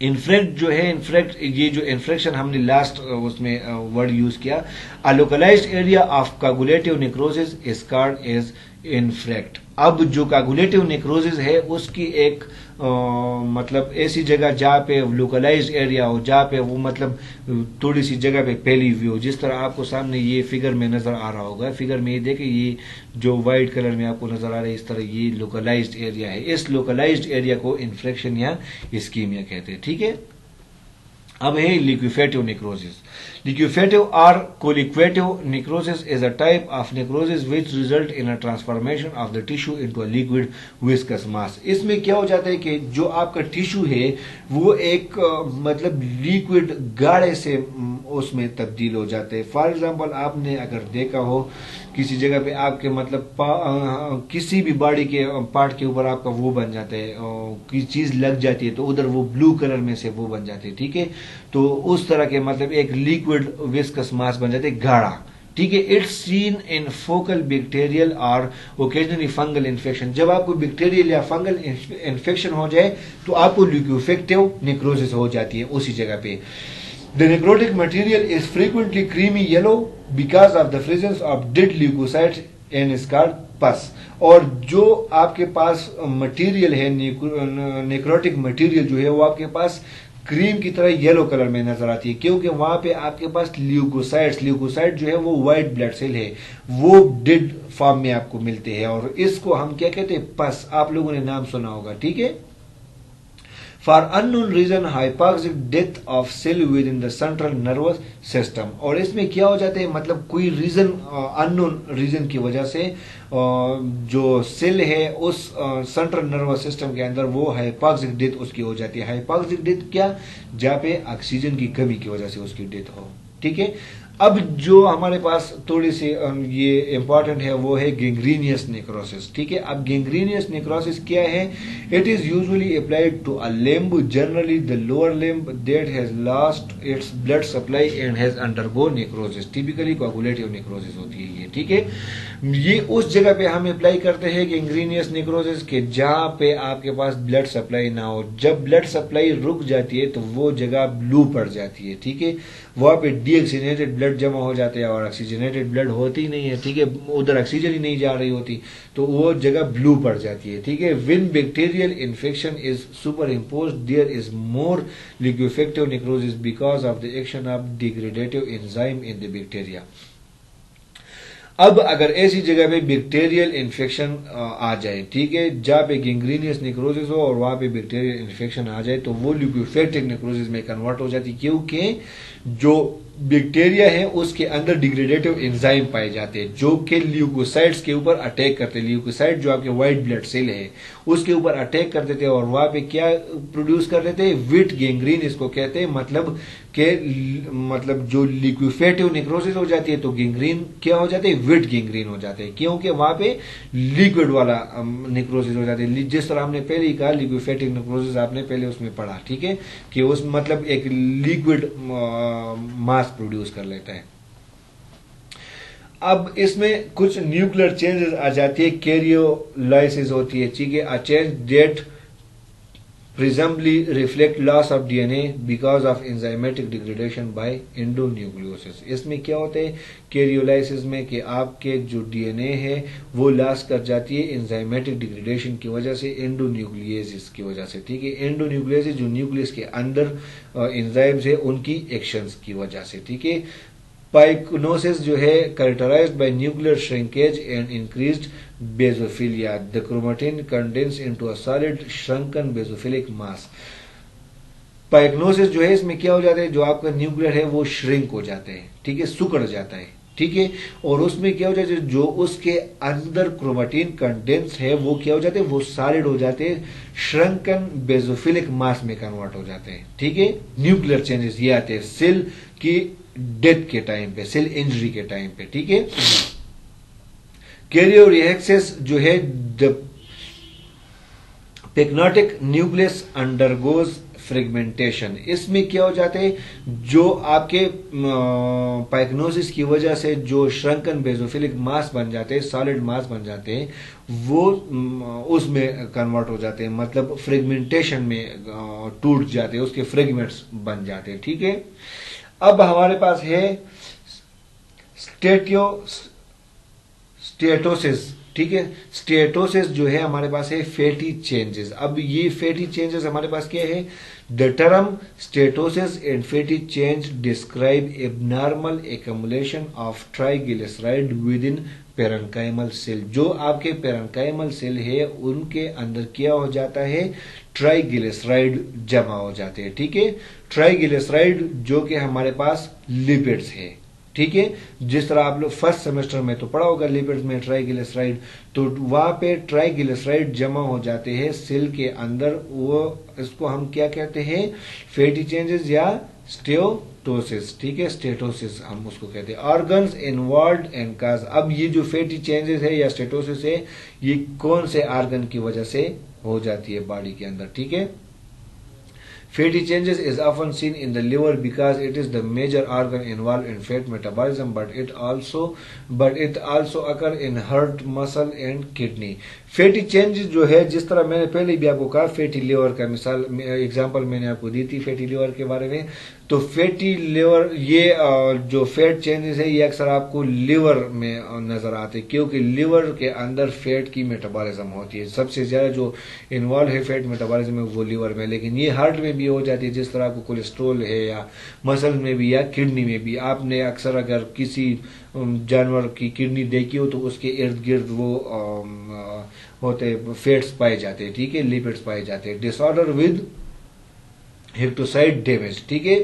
इन्फ्रेक्ट जो है, इन्फ्रेक्ट ये जो इन्फ्रेक्शन हमने लास्ट उसमें वर्ड यूज किया, a localized area of coagulative necrosis is called as infarct. अब जो कोगुलेटिव नेक्रोसिस है उसकी एक मतलब ऐसी जगह जहाँ पे लोकलाइज्ड एरिया हो, जहाँ पे वो मतलब थोड़ी सी जगह पे फैली हुई हो, जिस तरह आपको सामने ये फिगर में नजर आ रहा होगा। फिगर में ये देखें, ये जो व्हाइट कलर में आपको नजर आ रहा है इस तरह, ये लोकलाइज्ड एरिया है। इस लोकलाइज्ड एरिया को इन्फ्रेक्शन या इस्कीमिया कहते हैं। ठीक है, अब है लिक्विफेटिव necrosis. Liquefactive or colliquative necrosis is a type of necrosis which result in a transformation of the tissue into a liquid viscous mass. इसमें क्या हो जाता है कि जो आपका टिश्यू है वो एक मतलब लिक्विड गाढ़े से उसमें तब्दील हो जाते हैं। फॉर एग्जांपल, आपने अगर देखा हो किसी जगह पे आपके मतलब किसी भी बॉडी के पार्ट के ऊपर आपका वो बन जाता है, किसी चीज लग जाती है तो उधर वो ब्लू कलर में से वो बन जाते हैं। ठीक है, तो उस तरह के मतलब एक लिक्विड विस्कस मास बन जाते हैं गाढ़ा। ठीक है, it's seen in focal bacterial और ओकेजनली फंगल इन्फेक्शन। जब आपको बैक्टीरियल या फंगल इन्फेक्शन हो जाए तो आपको लिक्विफेक्टिव नेक्रोसिस हो जाती है उसी जगह पे। The necrotic material is frequently creamy yellow because of the presence of dead leukocytes and scarred pus। और जो आपके पास मटेरियल है, नेक्रोटिक मटेरियल जो है वो आपके पास क्रीम की तरह येलो कलर में नजर आती है, क्योंकि वहां पे आपके पास ल्यूकोसाइट जो है वो व्हाइट ब्लड सेल है, वो डेड फॉर्म में आपको मिलते हैं। और इसको हम क्या कहते हैं? पस। आप लोगों ने नाम सुना होगा। ठीक है, for unknown reason hypoxic death of cell within the central nervous system. और इसमें क्या हो जाते हैं, मतलब कोई रीजन, अननोन रीजन की वजह से जो सेल है उस सेंट्रल नर्वस सिस्टम के अंदर वो हाइपोक्सिक डेथ उसकी हो जाती है। हाइपोक्सिक डेथ क्या? जहाँ पे ऑक्सीजन की कमी की वजह से उसकी डेथ हो। ठीक है, अब जो हमारे पास थोड़ी सी ये इंपॉर्टेंट है वो है गैंग्रीनियस नेक्रोसिस। ठीक है, अब गैंग्रीनियस नेक्रोसिस क्या है? It is usually applied to a limb, generally the lower limb that has lost its blood supply and has undergo necrosis. Typically coagulative necrosis होती है ये। ठीक है, ये उस जगह पे हम अप्लाई करते हैं गैंग्रीनियस नेक्रोसिस के जहां पे आपके पास ब्लड सप्लाई ना हो। जब ब्लड सप्लाई रुक जाती है तो वो जगह ब्लू पड़ जाती है। ठीक है, वहां पे डीऑक्सीजनेटेड ब्लड जमा हो जाते हैं और ऑक्सीजनेटेड ब्लड होती ही नहीं है। ठीक है, उधर ऑक्सीजन ही नहीं जा रही होती तो वो जगह ब्लू पड़ जाती है। ठीक है, when bacterial infection is super impose there is more लिक्विफेक्टिव necrosis because of the action of degradative enzyme in the bacteria. अब अगर ऐसी जगह पे बैक्टीरियल इन्फेक्शन आ जाए, ठीक है, जहाँ पे गैंग्रीनियस नेक्रोसिस हो और वहां पे बैक्टीरियल इन्फेक्शन आ जाए तो वो लिक्विफेक्टिव नेक्रोसिस में कन्वर्ट हो जाती है, क्योंकि जो बैक्टीरिया है उसके अंदर डिग्रेडेटिव एंजाइम पाए जाते हैं जो कि ल्यूकोसाइट्स के ऊपर अटैक करते हैं। ल्यूकोसाइट जो आपके व्हाइट ब्लड सेल है उसके ऊपर अटैक कर देते हैं और वहां पे क्या प्रोड्यूस कर देते हैं? विट गैंग्रीन इसको कहते हैं। मतलब जो लिक्विफेटिव नेक्रोसिस हो जाती है तो गैंग्रीन क्या हो जाते हैं? विट गैंग्रीन हो जाते हैं, क्योंकि वहां पे लिक्विड वाला नेक्रोसिस हो जाते हैं। जिस तरह हमने पहले ही कहा लिक्विफेटिव नेक्रोसिस आपने पहले उसमें पढ़ा। ठीक है, कि उस मतलब एक लिक्विड मास प्रोड्यूस कर लेता है। अब इसमें कुछ न्यूक्लियर चेंजेस आ जाती है, कैरियोलाइसिस होती है। ठीक है, a change that presumably reflect loss of DNA because of enzymatic degradation by endonucleosis। इसमें क्या होता है कैरियोलाइसिस में कि आपके जो डीएनए है वो लॉस कर जाती है एंजाइमेटिक डिग्रेडेशन की वजह से, एंडोन्यूक्लियोसिस की वजह से। ठीक है, एंडोन्यूक्लियोसिस जो न्यूक्लियस के अंदर एंजाइम्स है उनकी एक्शंस की वजह से। ठीक है, पाइकोनोसिस जो है characterized by nuclear shrinkage and increased basophilia. The chromatin condense into a solid shrunken basophilic mass. Pyknosis जो है इसमें क्या हो जाता है? जो आपका न्यूक्लियर है वो श्रिंक हो जाता है। ठीक है, सिकुड़ जाता है। ठीक है, और उसमें क्या हो जाता है? जो उसके अंदर क्रोमेटिन कंडेंस है वो क्या हो जाते हैं? वो सॉलिड हो जाते हैं, श्रंकन बेसोफिलिक मास में कन्वर्ट हो जाते हैं। ठीक है, न्यूक्लियर चेंजेस ये आते हैं सेल की डेथ के टाइम पे, सेल इंजरी के टाइम पे। ठीक है, कैरियोरिएक्सिस जो है द पेक्नोटिक न्यूक्लियस अंडरगोज फ्रेगमेंटेशन। इसमें क्या हो जाते हैं? जो आपके पाइकोनोसिस की वजह से जो श्रंकन बेसोफिलिक मास बन जाते हैं, सॉलिड मास बन जाते हैं, वो उसमें कन्वर्ट हो जाते हैं, मतलब फ्रेगमेंटेशन में टूट जाते हैं, उसके फ्रेगमेंट्स बन जाते हैं। ठीक है, अब हमारे पास है स्टेटोसिस। ठीक है। स्टेटोसिस जो है हमारे पास है फैटी चेंजेस। अब ये फैटी चेंजेस हमारे पास क्या है? The term steatosis and fatty change describe abnormal accumulation of triglyceride within parenchymal cell. जो आपके पेरेन्काइमल सेल है उनके अंदर क्या हो जाता है? ट्राइग्लिसराइड जमा हो जाते हैं, ठीक है। ट्राइग्लिसराइड जो कि हमारे पास लिपिड्स है, ठीक है। जिस तरह आप लोग फर्स्ट सेमेस्टर में तो पढ़ा होगा लिपिड्स में ट्राइग्लिसराइड, तो वहां पे ट्राइग्लिसराइड जमा हो जाते हैं सेल के अंदर। वो इसको हम क्या कहते हैं? फैटी चेंजेस या स्टेटोसिस, ठीक है। स्टेटोसिस हम उसको कहते हैं। Organs involve and cause. अब ये जो फैटी चेंजेस है या स्टेटोसिस है, ये कौन से ऑर्गन की वजह से हो जाती है बॉडी के अंदर, ठीक है। Fatty changes is often seen in the liver because it is the major organ involved in fat metabolism, but it also occur in heart, muscle and kidney. Fatty changes जो है, जिस तरह मैंने पहले भी आपको कहा, फैटी लिवर का मिसाल एग्जांपल मैंने आपको दी थी फैटी लिवर के बारे में। तो फैटी लिवर, ये जो फैट चेंजेस है ये अक्सर आपको लिवर में नजर आते हैं, क्योंकि लिवर के अंदर फैट की मेटाबॉलिज्म होती है। सबसे ज्यादा जो इन्वॉल्व है फैट मेटाबॉलिज्म में वो लिवर में, लेकिन ये हार्ट में भी हो जाती है, जिस तरह आपको कोलेस्ट्रोल है, या मसल में भी या किडनी में भी। आपने अक्सर अगर किसी जानवर की किडनी देखी हो तो उसके इर्द गिर्द वो होते फैट्स पाए जाते हैं, ठीक है, लिपिड्स पाए जाते हैं। डिसऑर्डर विद हेपेटोसाइट डैमेज, ठीक है।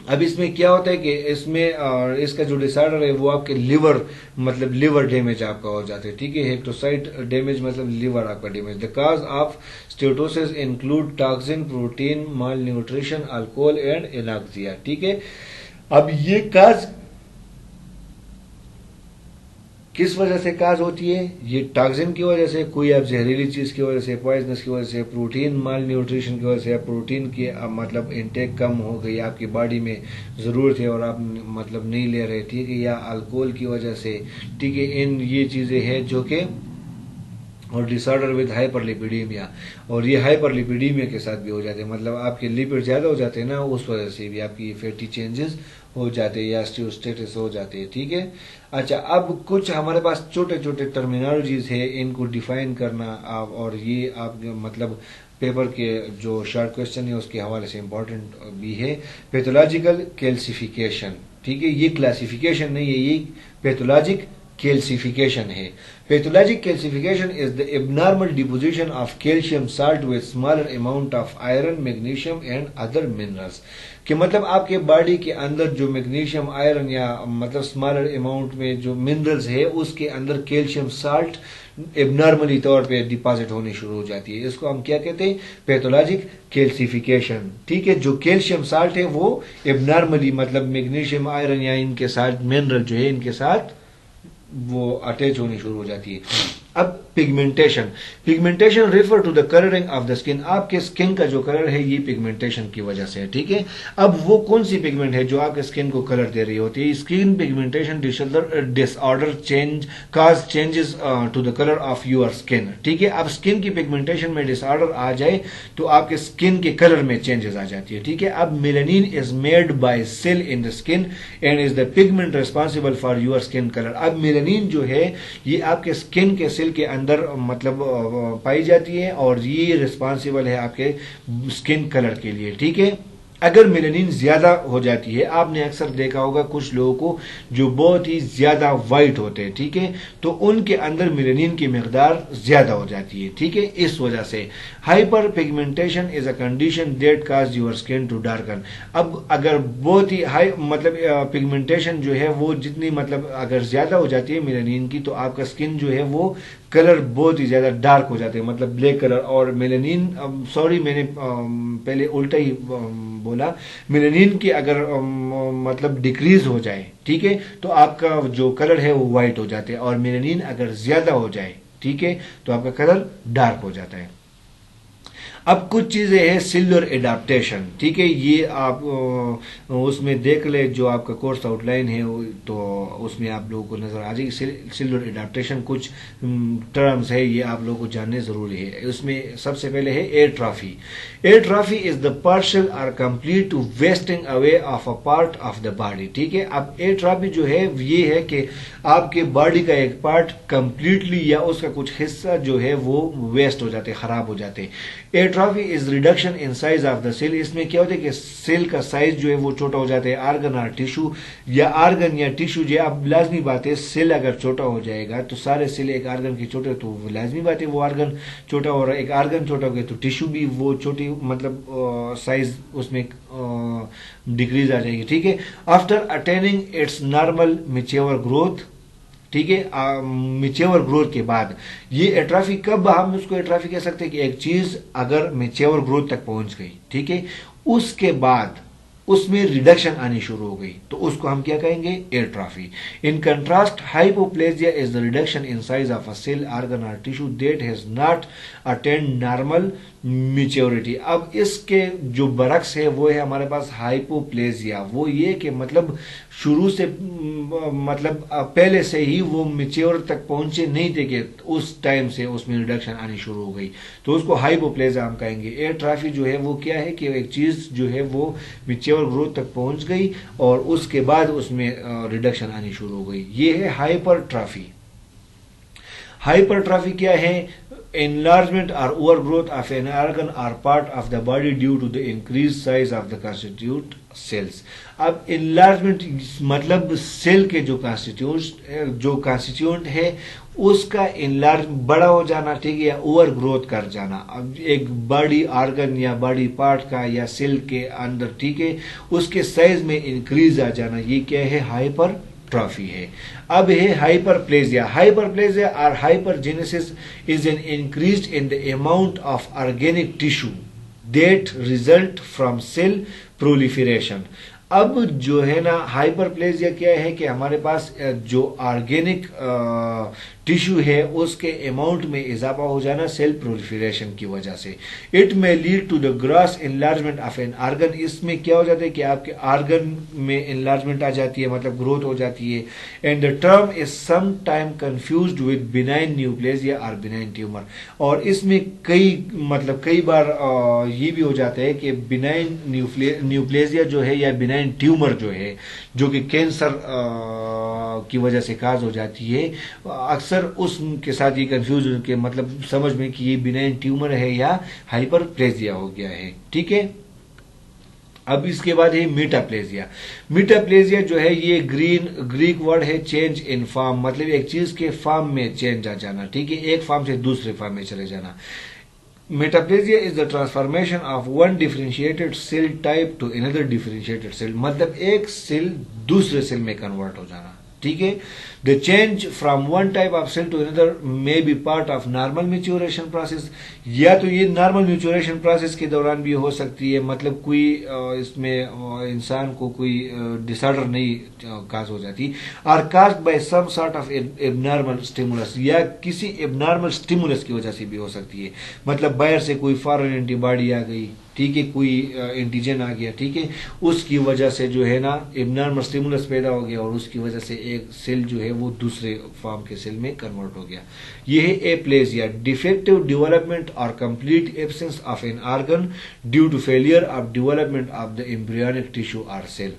अब इसमें क्या होता है कि इसमें इसका जो डिसऑर्डर है वो आपके लिवर, मतलब लिवर डैमेज आपका हो जाता है, ठीक है। हेपेटोसाइट डैमेज मतलब लिवर आपका damage. The cause of steatosis include toxin, protein, malnutrition, alcohol and anoxia, ठीक है। अब ये काज किस वजह से काज होती है? ये टॉक्सिन की वजह से, कोई आप जहरीली चीज की वजह से, पॉइजनस की वजह से, प्रोटीन माल न्यूट्रिशन की वजह से, प्रोटीन की मतलब इनटेक कम हो गई आपकी बॉडी में, जरूरत है और आप मतलब नहीं ले रहे, ठीक है, या अल्कोहल की वजह से, ठीक है। इन ये चीजें हैं जो कि, और डिसऑर्डर विद हाइपरलिपिडीमिया, और ये हाइपरलिपिडीमिया के साथ भी हो जाते हैं, मतलब आपके लिपिड ज्यादा हो जाते हैं ना, उस वजह से भी आपकी फैटी चेंजेस हो जाते हैं या स्टेटस हो जाते हैं, ठीक है। अच्छा, अब कुछ हमारे पास छोटे छोटे टर्मिनोलॉजीज है, इनको डिफाइन करना आप, और ये आप मतलब पेपर के जो शॉर्ट क्वेश्चन है उसके हवाले से इंपॉर्टेंट भी है। पैथोलॉजिकल कैल्सिफिकेशन, ठीक है, ये क्लासिफिकेशन नहीं है, ये पैथोलॉजिक calcification है। Pathologic calcification is the abnormal deposition of calcium salt with smaller amount of iron, magnesium and other minerals। कि मतलब आपके बॉडी के अंदर जो मैग्नीशियम, आयरन या मतलब स्मॉलर अमाउंट में जो मिनरल्स है उसके अंदर कैल्शियम साल्ट एबनॉर्मली तौर पे डिपॉजिट होनी शुरू हो जाती है। इसको हम क्या कहते हैं? पैथोलॉजिक कैल्सिफिकेशन, ठीक है। जो कैल्शियम साल्ट है वो एबनॉर्मली मतलब मैग्नीशियम, आयरन या इनके साथ मिनरल जो है इनके साथ वो अटैच होनी शुरू हो जाती है। अब pigmentation, pigmentation refer to the colouring of the skin. आपके स्किन का जो कलर है ये पिगमेंटेशन की वजह से है, ठीक है। अब वो कौन सी पिगमेंट है जो आपके स्किन को कलर दे रही होती है? Skin pigmentation disorder change cause changes to the colour of your skin, ठीक है। अब स्किन की पिगमेंटेशन में डिसऑर्डर आ जाए तो आपके स्किन के कलर में चेंजेस आ जाती है, ठीक है। अब melanin is made by cell in the skin and is the pigment responsible for your skin colour. अब मेलानिन जो है ये आपके स्किन के के अंदर मतलब पाई जाती है और ये रिस्पॉन्सिबल है आपके स्किन कलर के लिए, ठीक है। अगर मेलानिन ज्यादा हो जाती है, आपने अक्सर देखा होगा कुछ लोगों को जो बहुत ही ज्यादा व्हाइट होते हैं, ठीक है, तो उनके अंदर मेलानिन की मिकदार ज्यादा हो जाती है, ठीक है। इस वजह से hyper pigmentation is a condition that cause your skin to darken. अब अगर बहुत ही हाई मतलब पिगमेंटेशन जो है वो जितनी मतलब अगर ज्यादा हो जाती है मेलानिन की, तो आपका स्किन जो है वो कलर बहुत ही ज्यादा डार्क हो जाते हैं, मतलब ब्लैक कलर। और मेलानिन, सॉरी मैंने पहले उल्टा ही बोला, मेलानिन की अगर मतलब डिक्रीज हो जाए, ठीक है, तो आपका जो कलर है वो व्हाइट हो जाते हैं, और मेलानिन अगर ज्यादा हो जाए, ठीक है, तो आपका कलर डार्क हो जाता है। अब कुछ चीजें हैं सेल्युलर एडाप्टेशन, ठीक है, ये आप उसमें देख ले जो आपका कोर्स आउटलाइन है तो उसमें आप लोगों को नजर आ जाएगी। सेल्युलर एडाप्टेशन कुछ टर्म्स है, ये आप लोगों को जानने जरूरी है। उसमें सबसे पहले है atrophy. Atrophy is the partial or complete to wasting away of a part of the body, ठीक है। अब एट्रॉफी जो है ये है कि आपके बॉडी का एक पार्ट कंप्लीटली या उसका कुछ हिस्सा जो है वो वेस्ट हो जाते, खराब हो जाते। Atrophy is reduction in size of the cell. इसमें क्या होता है कि सेल का साइज जो है वो छोटा हो जाता है। आर्गन और टिश्यू या आर्गन या टिश्यू जो अब लाजमी बात है, सेल अगर छोटा हो जाएगा तो सारे सेल एक आर्गन के छोटे, तो लाजमी बात है वो आर्गन छोटा हो रहा है। एक आर्गन छोटा हो गया तो टिश्यू भी वो छोटी, मतलब साइज उसमें डिक्रीज आ जाएगी, ठीक है। After attaining it's normal mature growth, ठीक है, मैच्योर ग्रोथ के बाद ये एट्रॉफी, कब हम उसको एट्रॉफी कह सकते हैं कि एक चीज अगर मैच्योर ग्रोथ तक पहुंच गई, ठीक है, उसके बाद उसमें रिडक्शन आनी शुरू हो गई तो उसको हम क्या कहेंगे, atrophy. In contrast hypoplasia is the reduction in size of a cell, organ or tissue that has not attend normal maturity. अब इसके जो बरक्स है वो है हमारे पास हाइपोप्लेजिया। वो ये कि मतलब शुरू से मतलब पहले से ही वो मैच्योर तक पहुंचे नहीं थे कि उस टाइम से उसमें रिडक्शन आनी शुरू हो गई तो उसको हाइपोप्लेजिया हम कहेंगे। एट्रॉफी जो है वो क्या है कि एक चीज जो है वो मैच्योर ग्रोथ तक पहुंच गई और उसके बाद उसमें रिडक्शन आनी शुरू हो गई, ये है हाइपरट्रॉफी। हाइपरट्रॉफी क्या है, enlargement or overgrowth of an organ or part of the body due to the increased size of the constituent cells। अब enlargement मतलब सेल के जो constituent है उसका enlarge बड़ा हो जाना, ठीक है, या ओवर ग्रोथ कर जाना। अब एक बॉडी ऑर्गन या बॉडी पार्ट का या सेल के अंदर, ठीक है, उसके साइज में इंक्रीज आ जाना, ये क्या है, हाइपर ट्रॉफी है। अब है hyperplasia. Hyperplasia or hypergenesis is an increase in the amount of organic tissue that result from cell proliferation. अब जो है ना हाइपरप्लेजिया क्या है कि हमारे पास जो ऑर्गेनिक टिश्यू है उसके अमाउंट में इजाफा हो जाना सेल प्रोलिफरेशन की वजह से। It may lead to the gross enlargement of an organ. इसमें क्या हो जाता है कि आपके ऑर्गन में एनलार्जमेंट आ जाती है, मतलब ग्रोथ हो जाती है। And the term is some time confused with benign neoplasia और बिनाइन ट्यूमर। और इसमें कई बार ये भी हो जाता है कि बिनाइन न्यूप्लेजिया जो है या बिनाइन ट्यूमर जो है जो कि कैंसर की वजह से काज हो जाती है, अक्सर उसके साथ ये कंफ्यूज के मतलब समझ में कि ये बिनाइन ट्यूमर है या हाइपरप्लेजिया हो गया है, ठीक है। अब इसके बाद है मीटाप्लेजिया। मीटाप्लेजिया जो है ये ग्रीक वर्ड है चेंज इन फॉर्म, मतलब एक चीज के फॉर्म में चेंज आ जाना, ठीक है, एक फॉर्म से दूसरे फॉर्म में चले जाना। Metaplasia is the transformation of one differentiated cell type to another differentiated cell, मतलब एक सेल दूसरे सेल में कन्वर्ट हो जाना, ठीक है। The change from one type of cell to another may be part of normal maturation process, या तो ये नॉर्मल मैच्योरेशन प्रोसेस के दौरान भी हो सकती है, मतलब कोई इसमें इंसान को कोई डिसऑर्डर नहीं काज हो जाती, और caused by some sort of abnormal stimulus, या किसी एबनॉर्मल स्टिमुलस की वजह से भी हो सकती है, मतलब बाहर से कोई फॉरेन एंटीबॉडी आ गई, ठीक है, कोई एंटीजन आ गया, ठीक है, उसकी वजह से जो है ना एबनॉर्मल स्टिमुलस पैदा हो गया और उसकी वजह से एक सेल जो है वो दूसरे फॉर्म के सेल में कन्वर्ट हो गया। ये है एप्लेजिया, डिफेक्टिव डेवलपमेंट और complete absence of an organ due to failure of development of the embryonic tissue और सेल।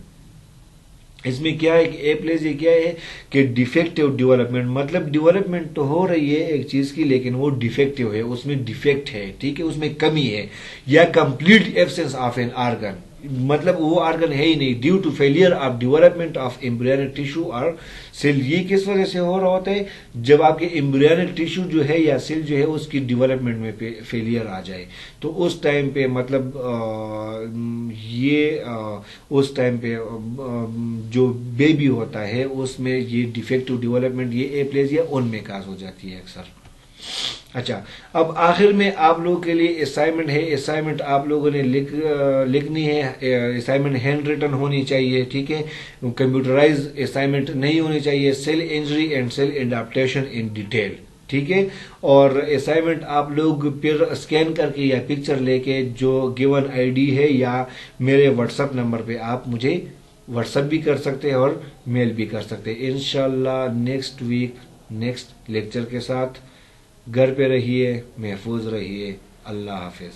इसमें क्या है कि एप्लेजिया क्या है कि डिफेक्टिव डेवलपमेंट, मतलब डेवलपमेंट तो हो रही है एक चीज की लेकिन वो डिफेक्टिव है, उसमें डिफेक्ट है, ठीक है, उसमें कमी है, या complete absence of an organ, मतलब वो ऑर्गन है ही नहीं, due to failure of development of embryonic tissue और सेल। ये किस वजह से हो रहा होता है, जब आपके एम्ब्रियोनिक टिश्यू जो है या सेल जो है उसकी डेवलपमेंट में फेलियर आ जाए तो उस टाइम पे मतलब उस टाइम पे जो बेबी होता है उसमें ये डिफेक्टिव डेवलपमेंट, ये एप्लेजिया उनमें काज हो जाती है अक्सर। अच्छा, अब आखिर में आप लोगों के लिए असाइनमेंट है। असाइनमेंट आप लोगों ने लिखनी है, असाइनमेंट हैंड रिटन होनी चाहिए, ठीक है, कंप्यूटराइज असाइनमेंट नहीं होनी चाहिए। Cell injury and cell adaptation in detail, ठीक है। और असाइनमेंट आप लोग फिर स्कैन करके या पिक्चर लेके जो गिवन आईडी है या मेरे व्हाट्सएप नंबर पे आप मुझे व्हाट्सएप भी कर सकते हैं और मेल भी कर सकते हैं। इंशाल्लाह नेक्स्ट वीक नेक्स्ट लेक्चर के साथ। घर पे रहिए, महफूज रहिए। अल्लाह हाफिज।